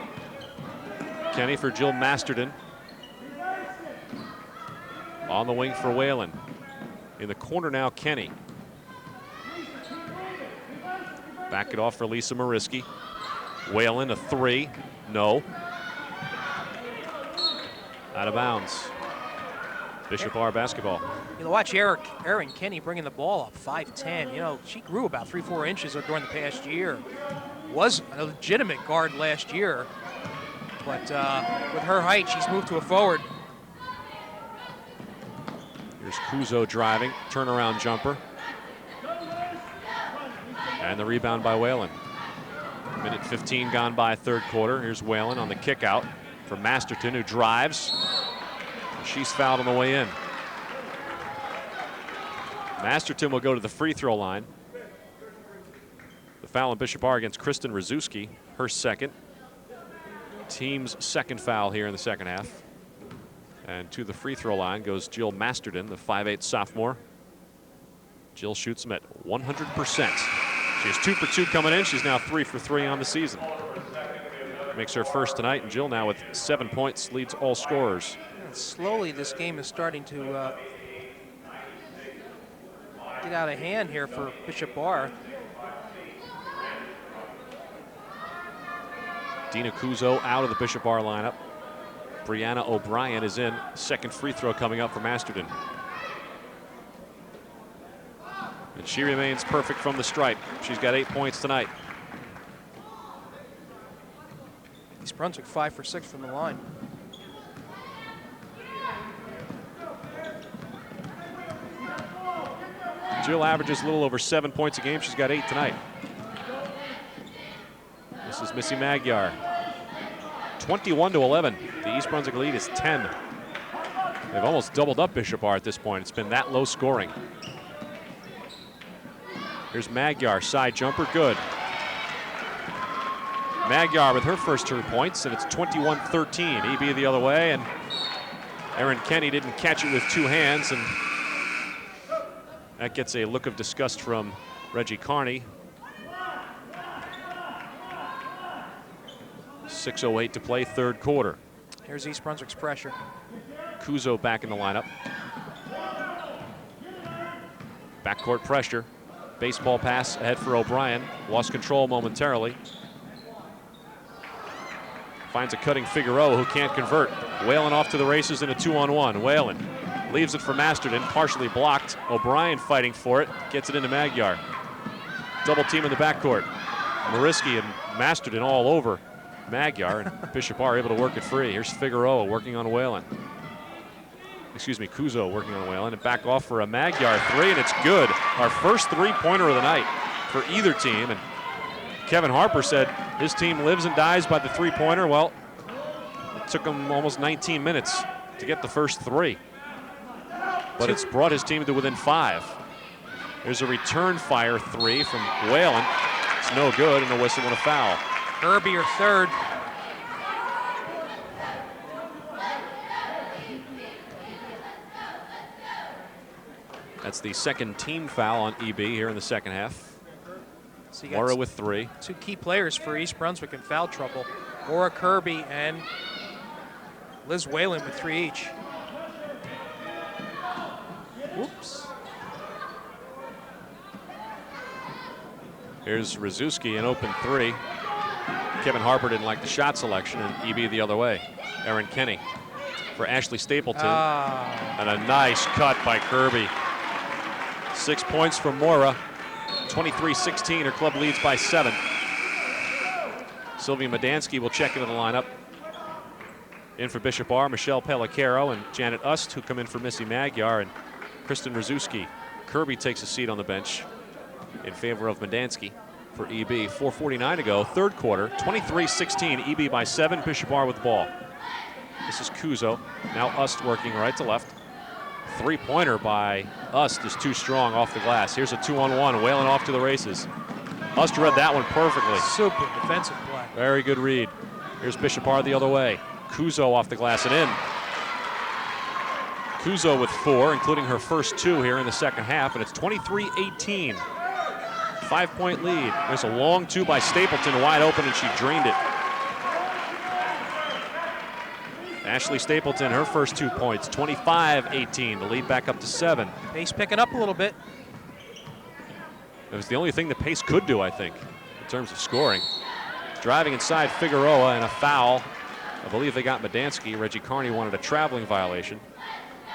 Kenny for Jill Masterton. On the wing for Whalen. In the corner now, Kenny. Back it off for Lisa Mariski. Whalen, a 3. No. Out of bounds. Bishop Bar basketball.
You know, watch Erin Kenny bringing the ball up, 5'10". You know, she grew about 3-4 inches during the past year. Was a legitimate guard last year. But with her height, she's moved to a forward.
Here's Kuzo driving, turnaround jumper. And the rebound by Whalen. Minute 15 gone by third quarter. Here's Whalen on the kick out for Masterton, who drives. She's fouled on the way in. Masterton will go to the free throw line. The foul in Bishop Bar against Kristen Rzuski, her second. Team's second foul here in the second half. And to the free throw line goes Jill Masterton, the 5'8" sophomore. Jill shoots them at 100%. She has 2 for 2 coming in. She's now 3 for 3 on the season. Makes her first tonight, and Jill now with 7 points leads all scorers.
And slowly, this game is starting to get out of hand here for Bishop Bar.
Dina Kuzo out of the Bishop Bar lineup. Brianna O'Brien is in. Second free throw coming up for Masterton. And she remains perfect from the stripe. She's got 8 points tonight.
East Brunswick 5 for 6 from the line.
Jill averages a little over 7 points a game. She's got 8 tonight. This is Missy Magyar. 21-11. The East Brunswick lead is 10. They've almost doubled up Bishop Bar at this point. It's been that low scoring. Here's Magyar, side jumper, good. Magyar with her first 2 points, and it's 21-13. EB the other way, and Erin Kenny didn't catch it with 2 hands, and that gets a look of disgust from Reggie Carney. 6:08 to play, third quarter.
Here's East Brunswick's pressure.
Kuzo back in the lineup. Backcourt pressure. Baseball pass ahead for O'Brien. Lost control momentarily. Finds a cutting Figueroa who can't convert. Whalen off to the races in a 2-on-1. Whalen leaves it for Masterton, partially blocked. O'Brien fighting for it, gets it into Magyar. Double team in the backcourt. Mariski and Masterton all over Magyar, and Bishop are able to work it free. Here's Figueroa working on Whalen. Excuse me, Kuzo working on Whalen, and back off for a Magyar 3, and it's good. Our first 3-pointer of the night for either team, and Kevin Harper said his team lives and dies by the 3-pointer. Well, it took him almost 19 minutes to get the first 3, but it's brought his team to within 5. There's a return fire 3 from Whalen. It's no good, and a whistle and a foul.
Kirby, your third.
That's the second team foul on EB here in the second half.
So you
Mora
got
with 3.
2 key players for East Brunswick in foul trouble. Maura Kirby and Liz Whalen with 3 each. Whoops.
Here's Rzuski, an open 3. Kevin Harper didn't like the shot selection, and EB the other way. Erin Kenny for Ashley Stapleton. And a nice cut by Kirby. 6 points from Mora. 23-16, her club leads by 7. Sylvia Medansky will check into the lineup. In for Bishop R, Michelle Pellicaro and Janet Ust, who come in for Missy Magyar, and Kristen Rzuski. Kirby takes a seat on the bench in favor of Medansky for EB. 4:49 to go, third quarter, 23-16, EB by 7, Bishop R with the ball. This is Kuzo, now Ust working right to left. 3-pointer by Ust is too strong off the glass. Here's a 2-on-1, Whalen off to the races. Ust read that one perfectly.
Super defensive play.
Very good read. Here's Bishop R the other way. Kuzo off the glass and in. Kuzo with 4, including her first 2 here in the second half, and it's 23-18. 5-point lead. There's a long 2 by Stapleton, wide open, and she drained it. Ashley Stapleton, her first 2 points, 25-18. The lead back up to 7.
Pace picking up a little bit.
It was the only thing the pace could do, I think, in terms of scoring. Driving inside Figueroa and a foul. I believe they got Medansky. Reggie Carney wanted a traveling violation.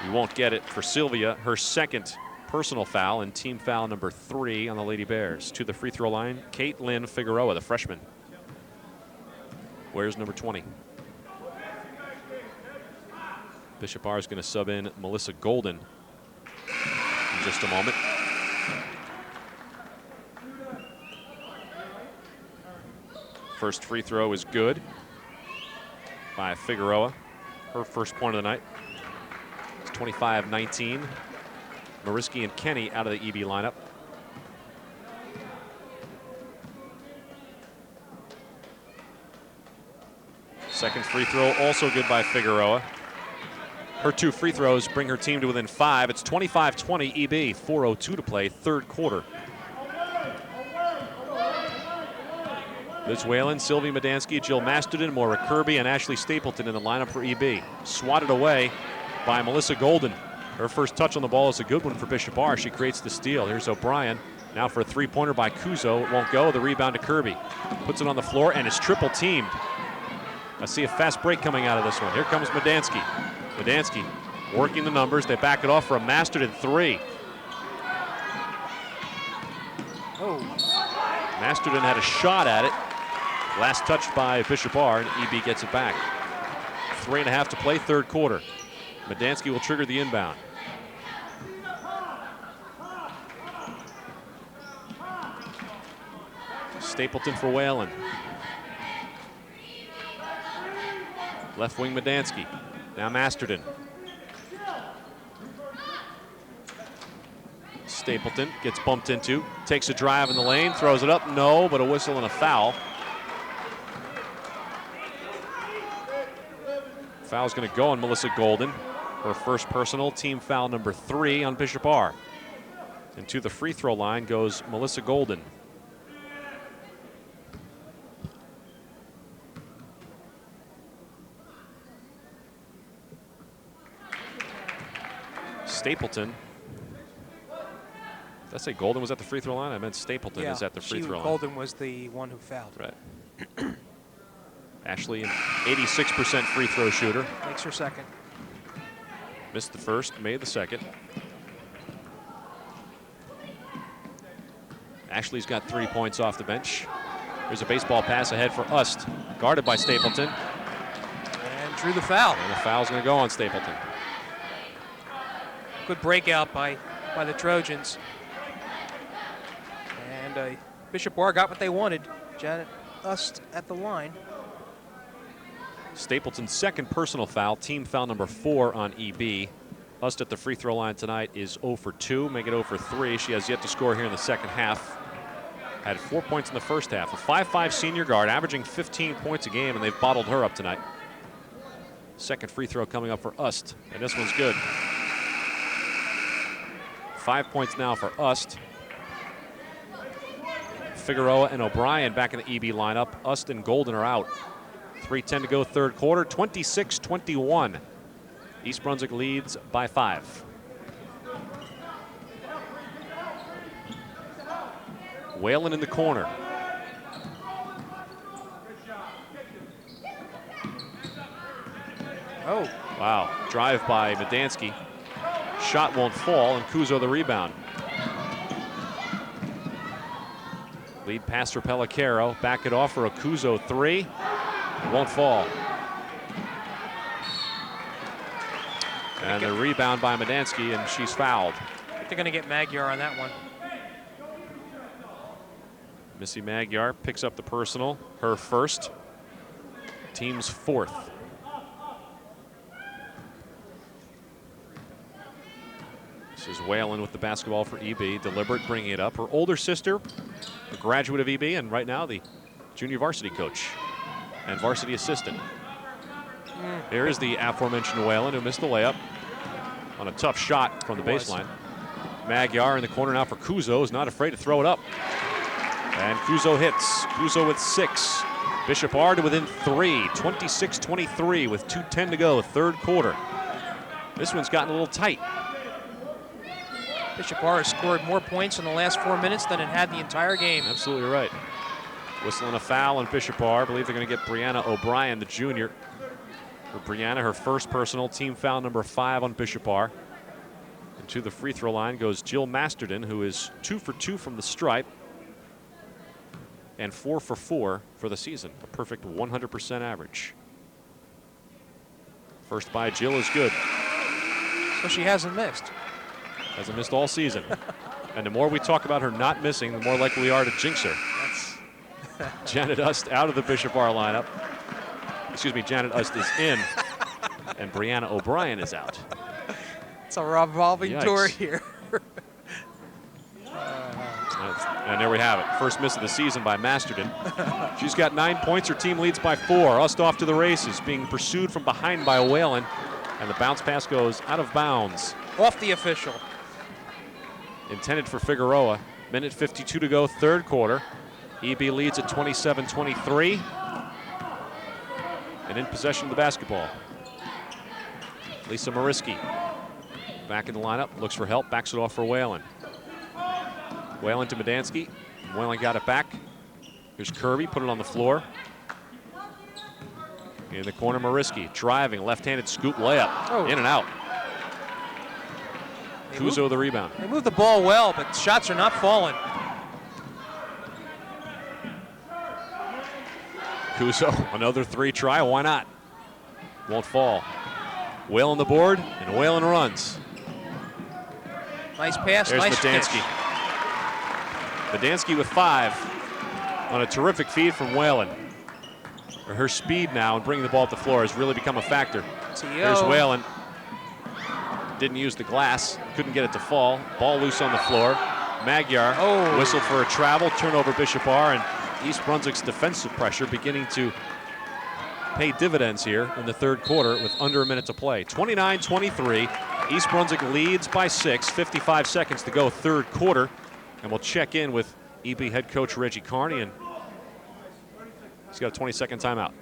We won't get it for Sylvia, her second personal foul and team foul number 3 on the Lady Bears. To the free throw line, Caitlin Figueroa, the freshman. Where's number 20? Bishop R is going to sub in Melissa Golden in just a moment. First free throw is good by Figueroa. Her first point of the night. It's 25-19. Mariski and Kenny out of the EB lineup. Second free throw also good by Figueroa. Her 2 free throws bring her team to within 5. It's 25-20 EB, 4:02 to play, third quarter. Liz Whalen, Sylvie Medansky, Jill Masterton, Maura Kirby, and Ashley Stapleton in the lineup for EB. Swatted away by Melissa Golden. Her first touch on the ball is a good one for Bishop R. She creates the steal. Here's O'Brien. Now for a 3-pointer by Kuzo. It won't go. The rebound to Kirby. Puts it on the floor, and it's triple teamed. I see a fast break coming out of this one. Here comes Medansky. Medansky working the numbers. They back it off for a Masterton 3.
Oh.
Masterton had a shot at it. Last touched by Bishop R, and EB gets it back. 3.5 to play, third quarter. Medansky will trigger the inbound. Stapleton for Whalen. Left wing Medansky. Now Masterton. Stapleton gets bumped into, takes a drive in the lane, throws it up, no, but a whistle and a foul. Foul's going to go on Melissa Golden. Her first personal, team foul number 3 on Bishop R. And to the free throw line goes Melissa Golden. Stapleton. Did I say Golden was at the free throw line? I meant Stapleton is at the free throw line.
Golden was the one who fouled.
Right. Ashley, an 86% free throw shooter.
Makes her second.
Missed the first, made the second. Ashley's got 3 points off the bench. There's a baseball pass ahead for Ust, guarded by Stapleton.
And drew the foul.
And the foul's going to go on Stapleton.
Good breakout by the Trojans. And Bishop R got what they wanted. Janet Ust at the line.
Stapleton's second personal foul, team foul number 4 on EB. Ust at the free throw line tonight is 0 for 2, make it 0 for 3. She has yet to score here in the second half. Had 4 points in the first half. A 5'5" senior guard, averaging 15 points a game, and they've bottled her up tonight. Second free throw coming up for Ust, and this one's good. 5 points now for Ust. Figueroa and O'Brien back in the EB lineup. Ust and Golden are out. 3:10 to go third quarter, 26-21. East Brunswick leads by 5. Whalen in the corner.
Oh.
Wow, drive by Medansky. Shot won't fall, and Kuzo the rebound. Lead pass for Pellicaro. Back it off for a Kuzo 3. It won't fall. And the rebound by Medansky, and she's fouled.
I think they're going to get Magyar on that one.
Missy Magyar picks up the personal, her first. Team's 4th. This is Whalen with the basketball for EB. Deliberate bringing it up. Her older sister, a graduate of EB, and right now the junior varsity coach and varsity assistant. There is the aforementioned Whalen, who missed the layup on a tough shot from the baseline. Magyar in the corner now for Kuzo, is not afraid to throw it up. And Kuzo hits. Kuzo with 6. Bishop R to within 3. 26-23 with 2:10 to go, third quarter. This one's gotten a little tight.
Bishop R has scored more points in the last 4 minutes than it had the entire game.
Absolutely right. Whistling a foul on Bishop R. I believe they're going to get Brianna O'Brien, the junior. For Brianna, her first personal, team foul number 5 on Bishop R. And to the free throw line goes Jill Masterton, who is 2 for 2 from the stripe and 4 for 4 for the season. A perfect 100% average. First by Jill is good.
So she hasn't missed.
Hasn't missed all season. And the more we talk about her not missing, the more likely we are to jinx her. Janet Ust out of the Bishop R lineup. Excuse me, Janet Ust is in, and Brianna O'Brien is out.
It's a revolving door here.
And there we have it. First miss of the season by Masterton. She's got 9 points. Her team leads by 4. Ust off to the races, being pursued from behind by Whalen. And the bounce pass goes out of bounds.
Off the official.
Intended for Figueroa. Minute 52 to go, third quarter. EB leads at 27-23. And in possession of the basketball. Lisa Mariski back in the lineup, looks for help, backs it off for Whalen. Whalen to Medansky. Whalen got it back. Here's Kirby, put it on the floor. In the corner, Mariski driving, left-handed scoop layup, in and out. Kuzo the rebound.
They moved the ball well, but shots are not falling.
Kuzo, another 3 try, why not? Won't fall. Whalen the board, and Whalen runs.
Nice pass,
There's
nice
Medansky. Medansky with 5 on a terrific feed from Whalen. Her speed now and bringing the ball up the floor has really become a factor. Here's Whalen. Didn't use the glass, couldn't get it to fall. Ball loose on the floor. Magyar whistled for a travel, turnover Bishop R, and East Brunswick's defensive pressure beginning to pay dividends here in the third quarter with under a minute to play. 29-23. East Brunswick leads by 6, 55 seconds to go, third quarter. And we'll check in with EB head coach Reggie Carney, and he's got a 20-second timeout.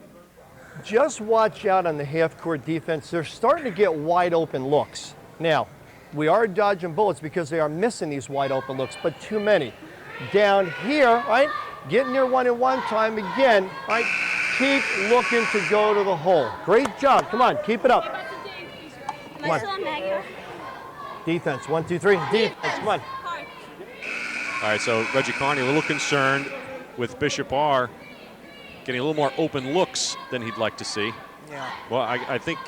Just watch out on the half-court defense. They're starting to get wide open looks. Now, we are dodging bullets because they are missing these wide open looks, but too many. Down here, right, getting near 1-and-1 time again, right, keep looking to go to the hole. Great job, come on, keep it up. Come on. Defense, 1, 2, 3, defense, come on.
All right, so Reggie Carney a little concerned with Bishop R getting a little more open looks than he'd like to see.
Yeah.
Well, I think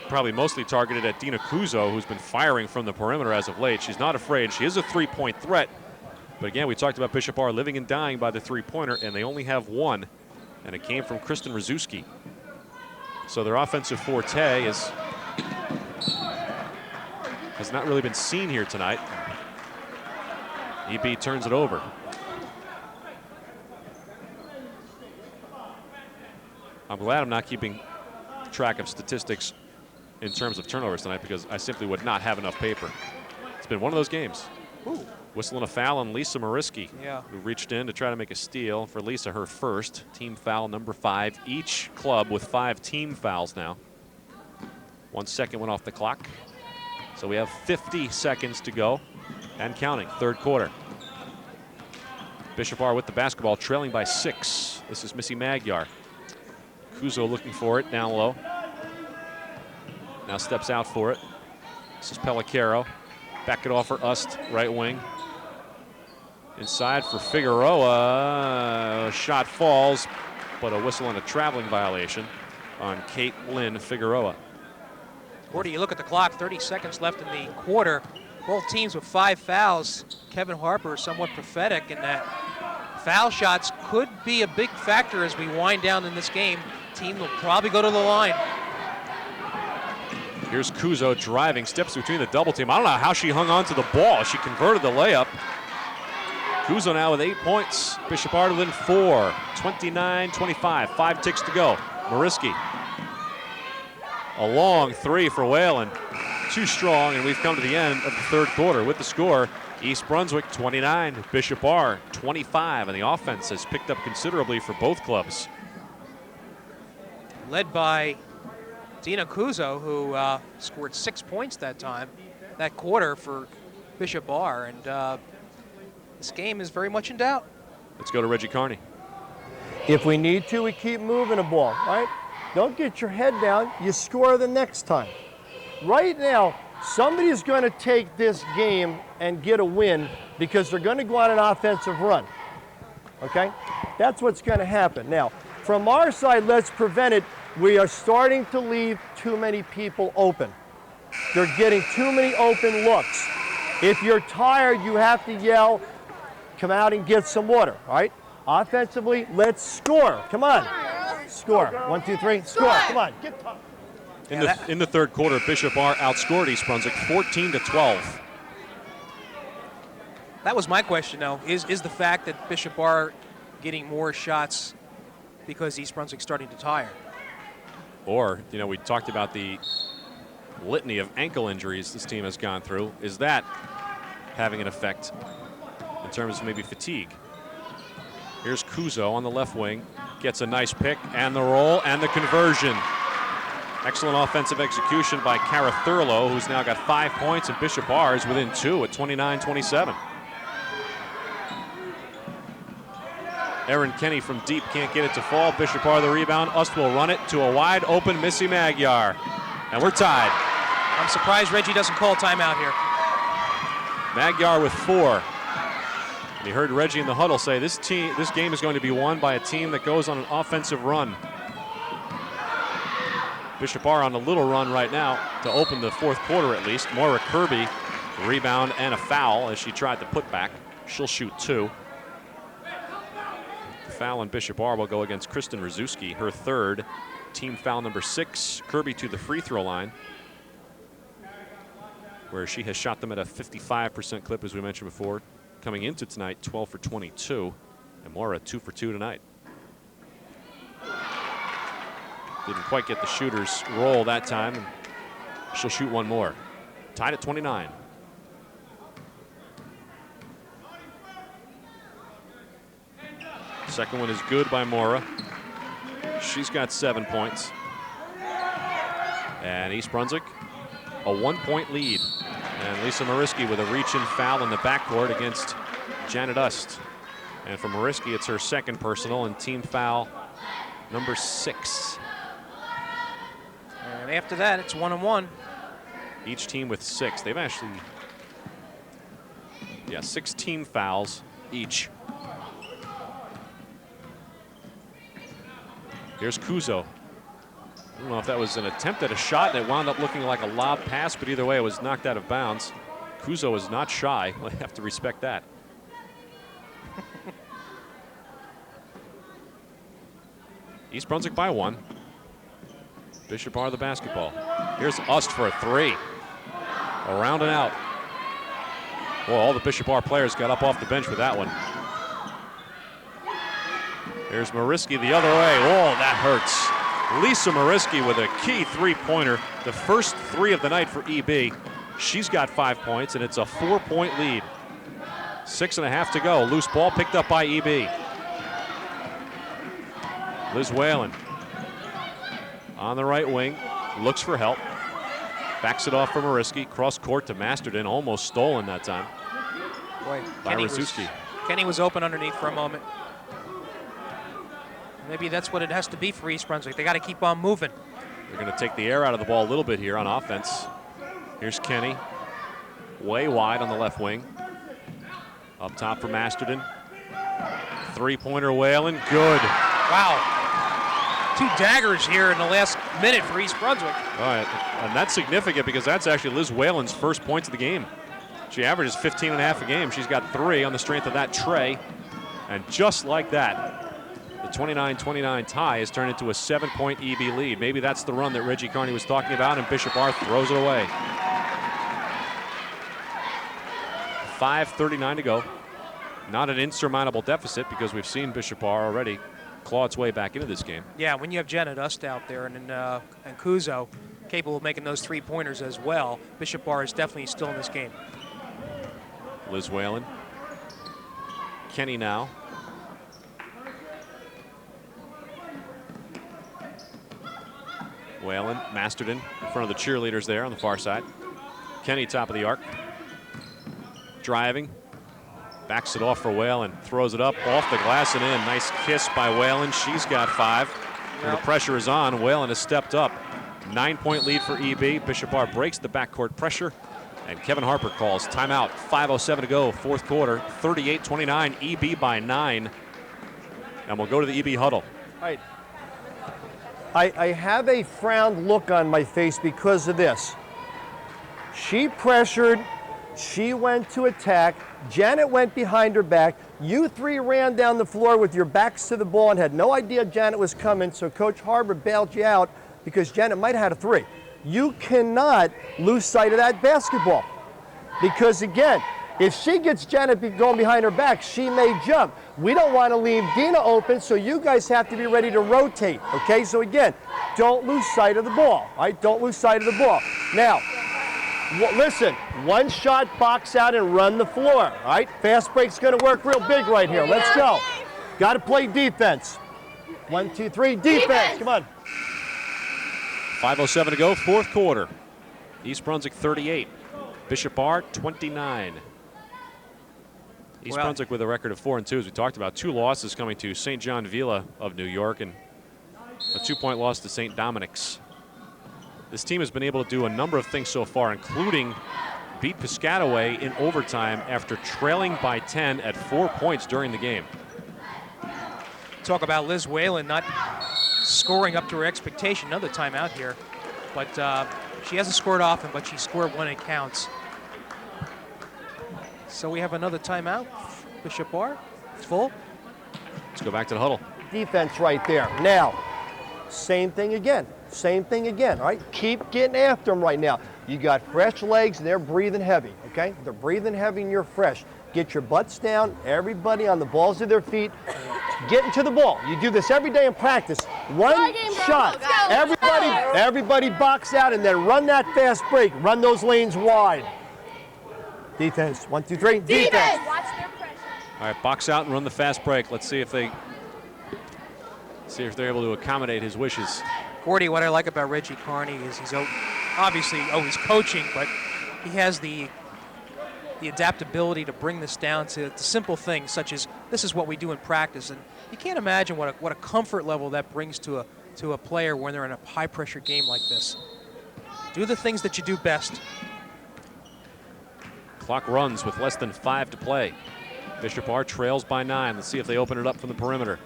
probably mostly targeted at Dina Kuzo, who's been firing from the perimeter as of late. She's not afraid. She is a three-point threat. But again, we talked about Bishop R living and dying by the three-pointer, and they only have one, and it came from Kristen Rzuski. So their offensive forte has not really been seen here tonight. EB turns it over. I'm glad I'm not keeping track of statistics in terms of turnovers tonight because I simply would not have enough paper. It's been one of those games.
Ooh.
Whistling a foul on Lisa Mariski,
Yeah.
who reached in to try to make a steal. For Lisa, her first. Team foul number 5. Each club with 5 team fouls now. 1 second went off the clock. So we have 50 seconds to go and counting, third quarter. Bishop R with the basketball, trailing by 6. This is Missy Magyar. Kuzo looking for it, down low. Now steps out for it. This is Pellicaro. Back it off for Ust, right wing. Inside for Figueroa. Shot falls, but a whistle and a traveling violation on Kate Lynn Figueroa.
Gordy, you look at the clock, 30 seconds left in the quarter. Both teams with 5 fouls. Kevin Harper is somewhat prophetic in that foul shots could be a big factor as we wind down in this game. Team will probably go to the line.
Here's Kuzo driving, steps between the double team. I don't know how she hung on to the ball. She converted the layup. Kuzo now with 8 points. Bishop R within 4. 29-25, 5 ticks to go. Mariski. A long 3 for Whalen. Too strong, and we've come to the end of the third quarter with the score. East Brunswick 29, Bishop R 25, and the offense has picked up considerably for both clubs.
Led by Dina Kuzo, who scored 6 points that quarter for Bishop R, and this game is very much in doubt.
Let's go to Reggie Carney.
If we need to, we keep moving the ball, right? Don't get your head down, you score the next time. Right now, somebody's going to take this game and get a win because they're going to go on an offensive run, okay? That's what's going to happen. Now, from our side, let's prevent it. We are starting to leave too many people open. They're getting too many open looks. If you're tired, you have to yell, come out and get some water, all right? Offensively, let's score. Come on. Score. 1, 2, 3, score. Come on. Get tough.
In the third quarter, Bishop R outscored East Brunswick 14-12.
That was my question, though. Is the fact that Bishop R getting more shots because East Brunswick's starting to tire?
Or, you know, we talked about the litany of ankle injuries this team has gone through. Is that having an effect in terms of maybe fatigue? Here's Kuzo on the left wing. Gets a nice pick and the roll and the conversion. Excellent offensive execution by Kara Thurlow, who's now got 5 points, and Bishop R is within 2 at 29-27. Erin Kenny from deep can't get it to fall. Bishop R the rebound. Ust will run it to a wide open Missy Magyar. And we're tied.
I'm surprised Reggie doesn't call timeout here.
Magyar with 4. And you heard Reggie in the huddle say this game is going to be won by a team that goes on an offensive run. Bishop R on a little run right now to open the fourth quarter at least. Maura Kirby, rebound and a foul as she tried to put back. She'll shoot 2. The foul on Bishop R will go against Kristen Rzuski, her third. Team foul number 6. Kirby to the free throw line, where she has shot them at a 55% clip, as we mentioned before. Coming into tonight, 12 for 22, and Maura 2 for 2 tonight. Didn't quite get the shooter's roll that time, and she'll shoot one more. Tied at 29. Second one is good by Mora. She's got 7 points. And East Brunswick, a 1-point lead. And Lisa Mariski with a reach-in foul in the backcourt against Janet Ust. And for Mariski, it's her second personal and team foul number 6.
And after that, it's 1-1.
Each team with 6. They've actually, 16 fouls each. Here's Kuzo. I don't know if that was an attempt at a shot and it wound up looking like a lob pass, but either way it was knocked out of bounds. Kuzo is not shy. I have to respect that. East Brunswick by 1. Bishop Bar the basketball. Here's Ust for a 3. Around and out. Well, all the Bishop Bar players got up off the bench with that one. Here's Mariski the other way. Oh, that hurts. Lisa Mariski with a key 3-pointer. The first 3 of the night for EB. She's got 5 points, and it's a 4-point lead. 6.5 to go. Loose ball picked up by EB. Liz Whalen on the right wing, looks for help. Backs it off for Mariski. Cross court to Masterton, almost stolen that time.
Boy,
by Rasuski.
Kenny was open underneath for a moment. Maybe that's what it has to be for East Brunswick. They got to keep on moving.
They're going to take the air out of the ball a little bit here on offense. Here's Kenny, way wide on the left wing. Up top for Masterton. 3-pointer Whalen, good.
Wow. 2 daggers here in the last minute for East Brunswick.
All right, and that's significant because that's actually Liz Whalen's first points of the game. She averages 15.5 a game. She's got 3 on the strength of that tray. And just like that, the 29-29 tie has turned into a 7-point EB lead. Maybe that's the run that Reggie Carney was talking about, and Bishop Bar throws it away. 5:39 to go. Not an insurmountable deficit because we've seen Bishop Bar already claw its way back into this game.
Yeah, when you have Janet Ust out there and Kuzo capable of making those 3-pointers as well, Bishop Bar is definitely still in this game.
Liz Whalen. Kenny now. Whalen, Masterton in front of the cheerleaders there on the far side. Kenny top of the arc. Driving. Backs it off for Whalen. Throws it up off the glass and in. Nice kiss by Whalen. She's got 5. When the pressure is on, Whalen has stepped up. 9-point lead for EB. Bishop Bar breaks the backcourt pressure. And Kevin Harper calls timeout. 5:07 to go, fourth quarter. 38-29, EB by 9. And we'll go to the EB huddle.
All right. I have a frowned look on my face because of this. She pressured, she went to attack, Janet went behind her back, you 3 ran down the floor with your backs to the ball and had no idea Janet was coming, so Coach Harper bailed you out because Janet might have had a 3. You cannot lose sight of that basketball because, again, if she gets Janet going behind her back, she may jump. We don't want to leave Dina open, so you guys have to be ready to rotate, okay? So again, don't lose sight of the ball, all right? Don't lose sight of the ball. Now, listen, 1 shot, box out, and run the floor, all right? Fast break's going to work real big right here. Let's go. Got to play defense. 1, 2, 3, defense. Come on.
5:07 to go, fourth quarter. East Brunswick 38, Bishop Bar 29. East Brunswick with a record of 4-2, as we talked about. 2 losses coming to St. John Villa of New York and a 2-point loss to St. Dominic's. This team has been able to do a number of things so far, including beat Piscataway in overtime after trailing by 10 at 4 points during the game.
Talk about Liz Whalen not scoring up to her expectation. Another timeout here. But she hasn't scored often, but she scored when it counts. So we have another timeout. Bishop Bar, it's full.
Let's go back to the huddle.
Defense right there. Now, same thing again. Same thing again, all right? Keep getting after them right now. You got fresh legs and they're breathing heavy, okay? They're breathing heavy and you're fresh. Get your butts down, everybody on the balls of their feet. Get into the ball. You do this every day in practice. One shot. Everybody box out and then run that fast break. Run those lanes wide. Defense. 1, 2, 3. Defense.
Watch their pressure.
All right, box out and run the fast break. Let's see if they're able to accommodate his wishes.
Gordy, what I like about Reggie Carney is he's obviously always coaching, but he has the adaptability to bring this down to simple things such as this is what we do in practice, and you can't imagine what a comfort level that brings to a player when they're in a high pressure game like this. Do the things that you do best.
Clock runs with less than 5 to play. Bishop R trails by 9. Let's see if they open it up from the perimeter.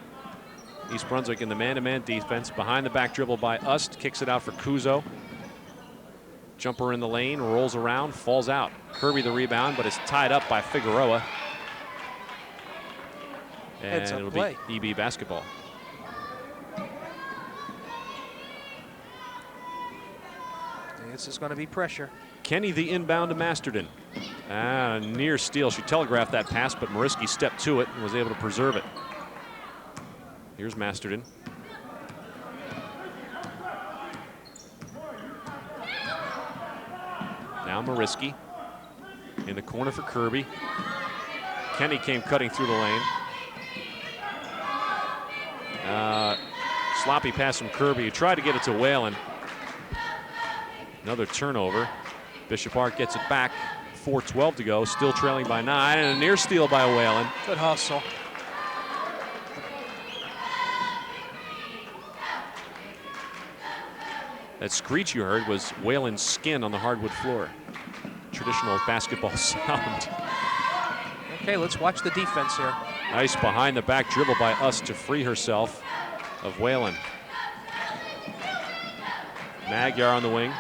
East Brunswick in the man-to-man defense. Behind the back dribble by Ust. Kicks it out for Kuzo. Jumper in the lane, rolls around, falls out. Kirby the rebound, but it's tied up by Figueroa. And it'll be EB basketball.
This is going to be pressure.
Kenny the inbound to Masterton. Near steal. She telegraphed that pass, but Mariski stepped to it and was able to preserve it. Here's Masterton. Now Mariski in the corner for Kirby. Kenny came cutting through the lane. Sloppy pass from Kirby, who tried to get it to Whalen. Another turnover. Bishop Arts gets it back. 4:12 to go, still trailing by 9, and a near steal by Whalen.
Good hustle.
That screech you heard was Whalen's skin on the hardwood floor. Traditional basketball sound.
Okay, let's watch the defense here.
Nice behind the back dribble by Us to free herself of Whalen. Magyar on the wing.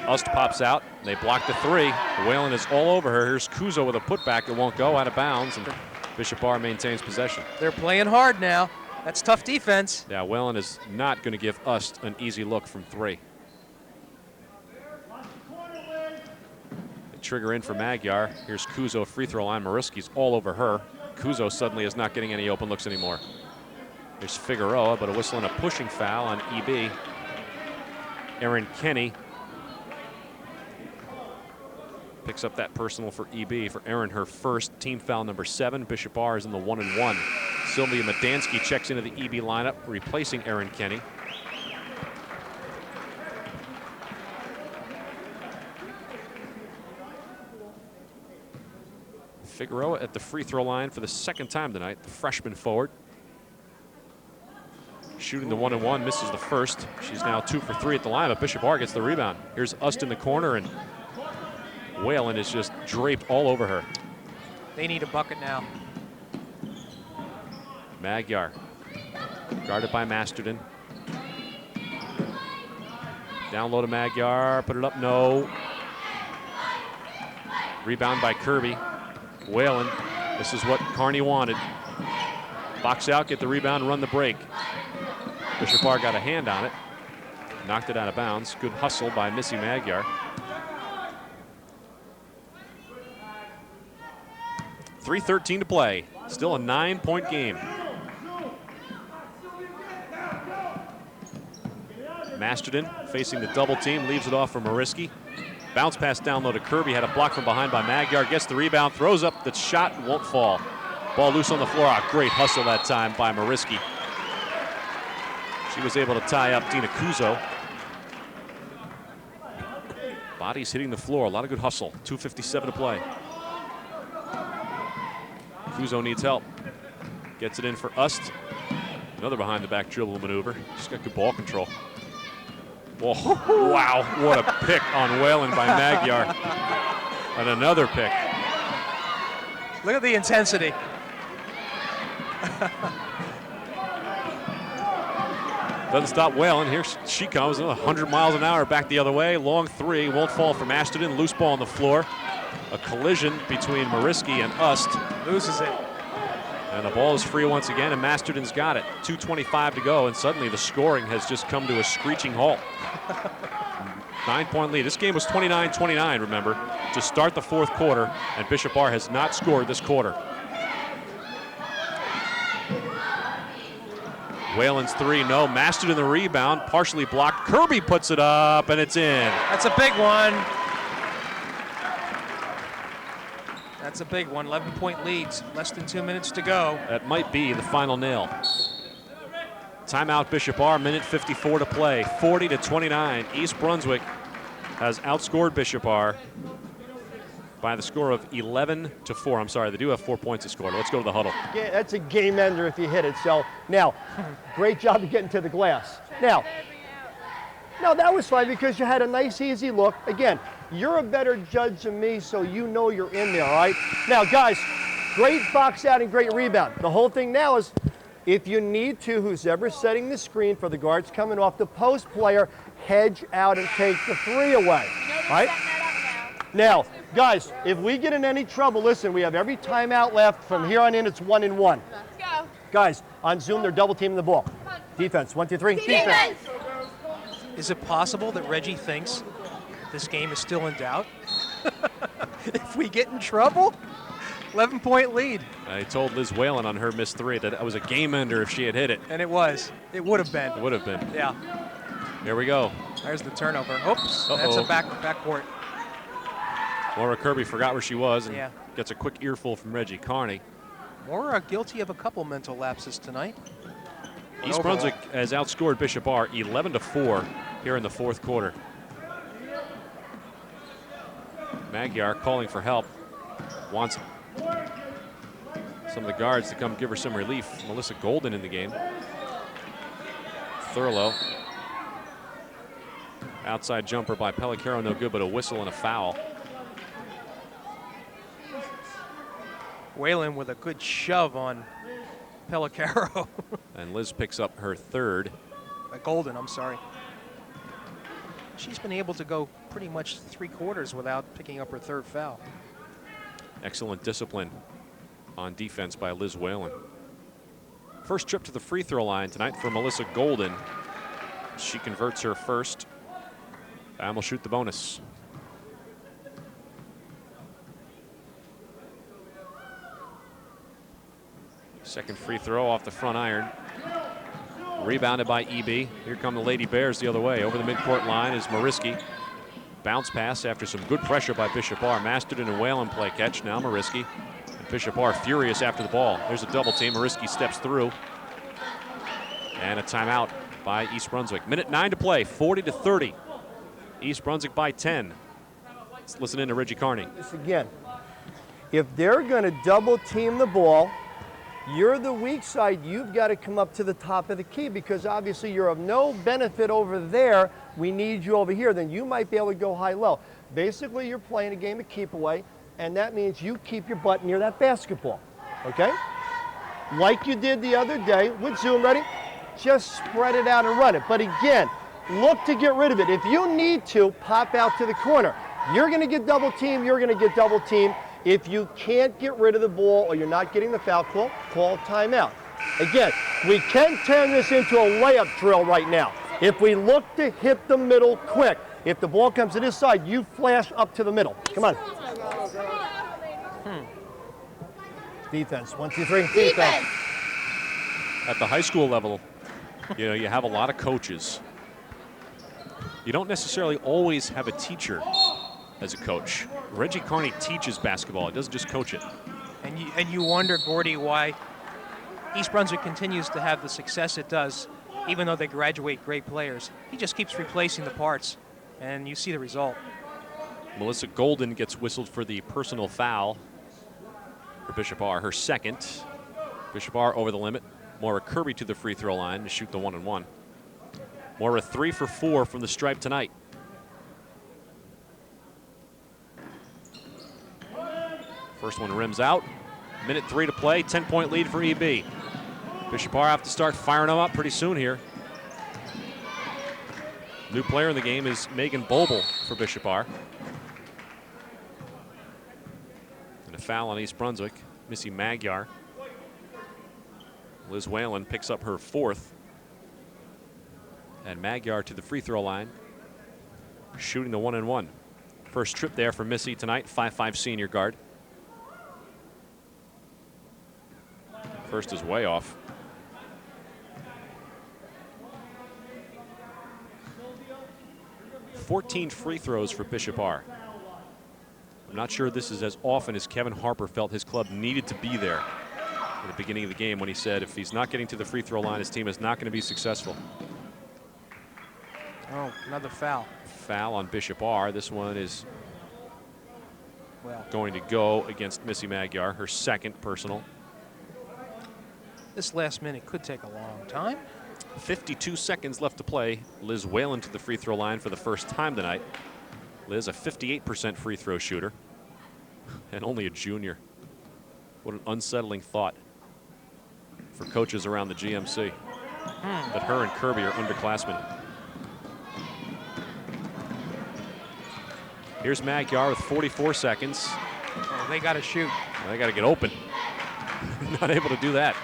Ust pops out. They block the 3. Whalen is all over her. Here's Kuzo with a putback. It won't go, out of bounds, and Bishop R maintains possession.
They're playing hard now. That's tough defense.
Yeah, Whalen is not going to give Ust an easy look from 3. They trigger in for Magyar. Here's Kuzo, free throw line. Mariski's all over her. Kuzo suddenly is not getting any open looks anymore. There's Figueroa, but a whistle and a pushing foul on EB. Erin Kenny picks up that personal for EB. For Erin, her first, team foul number 7. Bishop R is in the 1-and-1. Sylvia Madansky checks into the EB lineup, replacing Erin Kenny. Figueroa at the free throw line for the 2nd time tonight, the freshman forward. Shooting the 1-and-1, misses the first. She's now 2 for 3 at the line, but Bishop R gets the rebound. Here's Ust in the corner, and Whalen is just draped all over her.
They need a bucket now.
Magyar, guarded by Masterton. Down low to Magyar, put it up, no. Rebound by Kirby. Whalen, this is what Carney wanted. Box out, get the rebound, run the break. Bishop R got a hand on it. Knocked it out of bounds. Good hustle by Missy Magyar. 3:13 to play. Still a 9-point game. Masterton facing the double team, leaves it off for Mariski. Bounce pass down low to Kirby, had a block from behind by Magyar, gets the rebound, throws up the shot, won't fall. Ball loose on the floor. Great hustle that time by Mariski. She was able to tie up Dina Kuzo. Bodies hitting the floor, a lot of good hustle. 2:57 to play. Kuzo needs help. Gets it in for Ust. Another behind the back dribble maneuver. She's got good ball control. Oh, wow, what a pick on Whalen by Magyar. And another pick.
Look at the intensity.
Doesn't stop Whalen. Here she comes, 100 miles an hour back the other way. Long 3, won't fall for Masterton. Loose ball on the floor. A collision between Mariski and Ust.
Loses it.
And the ball is free once again, and Masterton's got it. 2:25 to go, and suddenly the scoring has just come to a screeching halt. 9-point lead. This game was 29-29, remember, to start the fourth quarter, and Bishop Bar has not scored this quarter. Whalen's three, no. Mastered in the rebound, partially blocked. Kirby puts it up, and it's in.
That's a big one. That's a big one. 11-point leads, less than 2 minutes to go.
That might be the final nail. Timeout Bishop Bar, minute 54 to play. 40-29. East Brunswick has outscored Bishop Bar by the score of 11-4. I'm sorry, they do have 4 points to score. Let's go to the huddle.
Yeah, that's a game ender if you hit it. So now, great job of getting to the glass. Now, no, that was fine because you had a nice, easy look. Again, you're a better judge than me, so you know you're in there, all right? Now, guys, great box out and great rebound. The whole thing now is, if you need to, who's ever setting the screen for the guards coming off, the post player, hedge out and take the three away, all right? Now, guys, if we get in any trouble, listen, we have every timeout left. From here on in, it's 1-1.
Let's go.
Guys, on Zoom, they're double teaming the ball. Defense, 1, 2, 3.
Defense.
Is it possible that Reggie thinks this game is still in doubt? If we get in trouble, 11-point lead.
I told Liz Whalen on her missed three that it was a game ender if she had hit it.
And it was. It would have been.
It would have been.
Yeah.
Here we go.
There's the turnover. Oops. That's a backcourt.
Laura Kirby forgot where she was and
Yeah.
gets a quick earful from Reggie Carney.
Moore guilty of a couple mental lapses tonight.
East Brunswick has outscored Bishop Bar 11-4 here in the fourth quarter. Magyar calling for help. Wants some of the guards to come give her some relief. Melissa Golden in the game. Thurlow. Outside jumper by Pellicaro, no good, but a whistle and a foul.
Whalen with a good shove on Pellicaro.
And Liz picks up her third.
Golden, I'm sorry. She's been able to go pretty much 3 quarters without picking up her third foul.
Excellent discipline on defense by Liz Whalen. First trip to the free throw line tonight for Melissa Golden. She converts her first and will shoot the bonus. Second free throw off the front iron. Rebounded by EB. Here come the Lady Bears the other way. Over the midcourt line is Mariski. Bounce pass after some good pressure by Bishop Bar. Masterton and Whalen play catch. Now Mariski. And Bishop Bar furious after the ball. There's a double team. Mariski steps through. And a timeout by East Brunswick. Minute 9 to play. 40-30. East Brunswick by 10. Let's listen in to Reggie Carney.
This again. If they're going to double team the ball, you're the weak side. You've got to come up to the top of the key because obviously you're of no benefit over there. We need you over here. Then you might be able to go high-low. Basically, you're playing a game of keep away, and that means you keep your butt near that basketball, okay? Like you did the other day with Zoom, ready? Just spread it out and run it. But again, look to get rid of it. If you need to, pop out to the corner. You're going to get double teamed. You're going to get double teamed. If you can't get rid of the ball or you're not getting the foul call, call timeout. Again, we can turn this into a layup drill right now. If we look to hit the middle quick, if the ball comes to this side, you flash up to the middle. Come on. Defense, 1, 2, 3. Defense.
At the high school level, you know, you have a lot of coaches. You don't necessarily always have a teacher as a coach. Reggie Carney teaches basketball. He doesn't just coach it.
And you wonder, Gordy, why East Brunswick continues to have the success it does, even though they graduate great players. He just keeps replacing the parts, and you see the result.
Melissa Golden gets whistled for the personal foul for Bishop R, her second. Bishop R over the limit. Maura Kirby to the free throw line to shoot the 1-and-1. Maura 3 for 4 from the stripe tonight. First one rims out. Minute 3 to play. 10-point lead for EB. Bishop R have to start firing them up pretty soon here. New player in the game is Megan Boble for Bishop R. And a foul on East Brunswick. Missy Magyar. Liz Whalen picks up her fourth. And Magyar to the free throw line. shooting the 1-and-1. First trip there for Missy tonight, 5'5" senior guard. First is way off. "14 free throws for Bishop R. I'm not sure this is as often as Kevin Harper felt his club needed to be there at the beginning of the game when he said if he's not getting to the free throw line, his team is not going to be successful.
Oh, another foul.
Foul on Bishop R. This one is going to go against Missy Magyar, her second personal.
This last minute could take a long time.
52 seconds left to play. Liz Whalen to the free throw line for the first time tonight. Liz, a 58% free throw shooter, and only a junior. What an unsettling thought for coaches around the GMC, that her and Kirby are underclassmen. Here's Magyar with 44 seconds.
Oh, they got to shoot.
They got to get open. Not able to do that.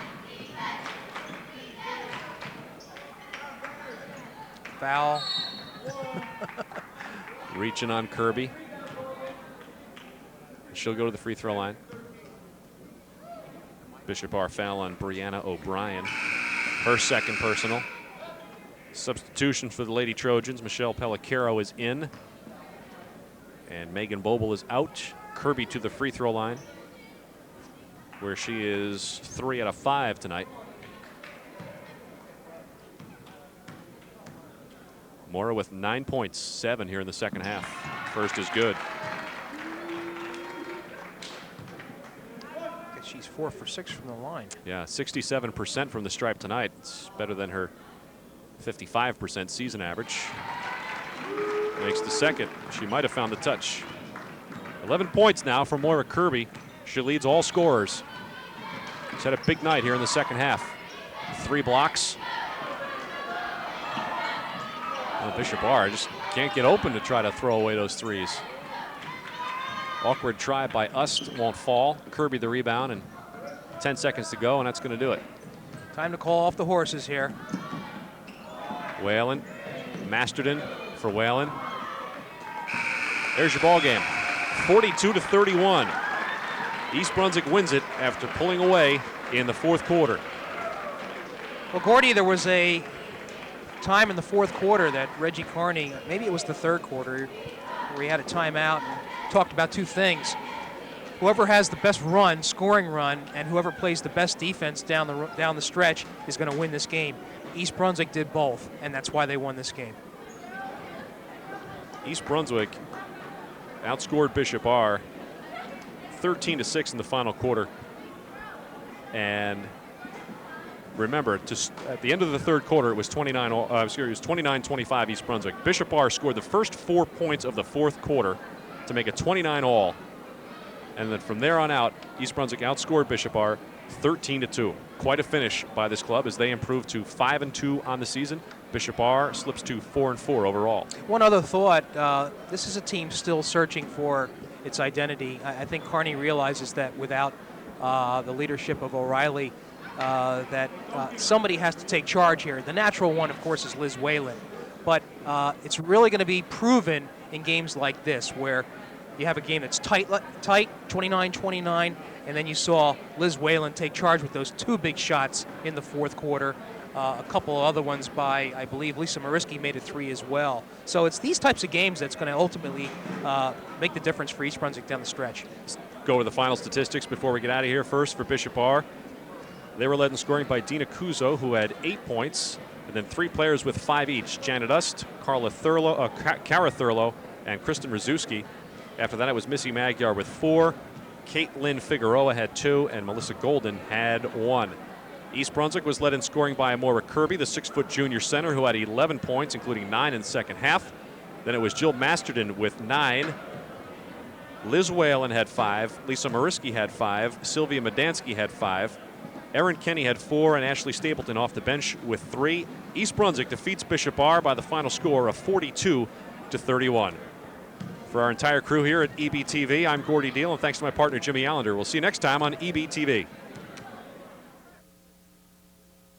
Foul.
Reaching on Kirby. She'll go to the free throw line. Bishop R foul on Brianna O'Brien. Her second personal. Substitution for the Lady Trojans. Michelle Pellicaro is in. And Megan Boble is out. Kirby to the free throw line, where she is 3 out of 5 tonight. Mora with 9 points, 7 here in the second half. First is good.
She's 4 for 6 from the line.
Yeah, 67% from the stripe tonight. It's better than her 55% season average. Makes the second. She might have found the touch. 11 points now for Moira Kirby. She leads all scorers. She's had a big night here in the second half. 3 blocks. Well, Bishop R just can't get open to try to throw away those threes. Awkward try by Ust, won't fall. Kirby the rebound, and 10 seconds to go, and that's going to do it.
Time to call off the horses here.
Whalen, Masterton for Whalen. There's your ball game, 42-31. East Brunswick wins it after pulling away in the fourth quarter.
Well, Gordy, there was a time in the fourth quarter that Reggie Carney, maybe it was the third quarter, where he had a timeout and talked about 2 things. Whoever has the best run, scoring run, and whoever plays the best defense down the stretch is going to win this game. East Brunswick did both, and that's why they won this game.
East Brunswick outscored Bishop R 13-6 in the final quarter. And remember, at the end of the third quarter, it was 29-25 East Brunswick. Bishop R scored the first 4 points of the fourth quarter to make it 29-all. And then from there on out, East Brunswick outscored Bishop R 13-2. Quite a finish by this club as they improve to 5-2 on the season. Bishop R slips to 4-4 overall.
One other thought, this is a team still searching for its identity. I think Carney realizes that without the leadership of O'Reilly, that somebody has to take charge here. The natural one, of course, is Liz Whalen. But it's really going to be proven in games like this, where you have a game that's tight, 29-29, and then you saw Liz Whalen take charge with those 2 big shots in the fourth quarter. A couple of other ones by, I believe, Lisa Mariski made a 3 as well. So it's these types of games that's going to ultimately make the difference for East Brunswick down the stretch.
Let's go to the final statistics before we get out of here. First, for Bishop R, they were led in scoring by Dina Kuzo, who had 8 points, and then 3 players with 5 each. Janet Ust, Kara Thurlow, and Kristen Rzuski. After that, it was Missy Magyar with 4. Caitlin Figueroa had 2, and Melissa Golden had 1. East Brunswick was led in scoring by Amora Kirby, the 6-foot junior center, who had 11 points, including 9 in the second half. Then it was Jill Masterton with 9. Liz Whalen had 5. Lisa Mariski had 5. Sylvia Medansky had 5. Erin Kenny had 4, and Ashley Stapleton off the bench with 3. East Brunswick defeats Bishop R by the final score of 42-31. For our entire crew here at EBTV, I'm Gordy Deal, and thanks to my partner Jimmy Allinder. We'll see you next time on EBTV.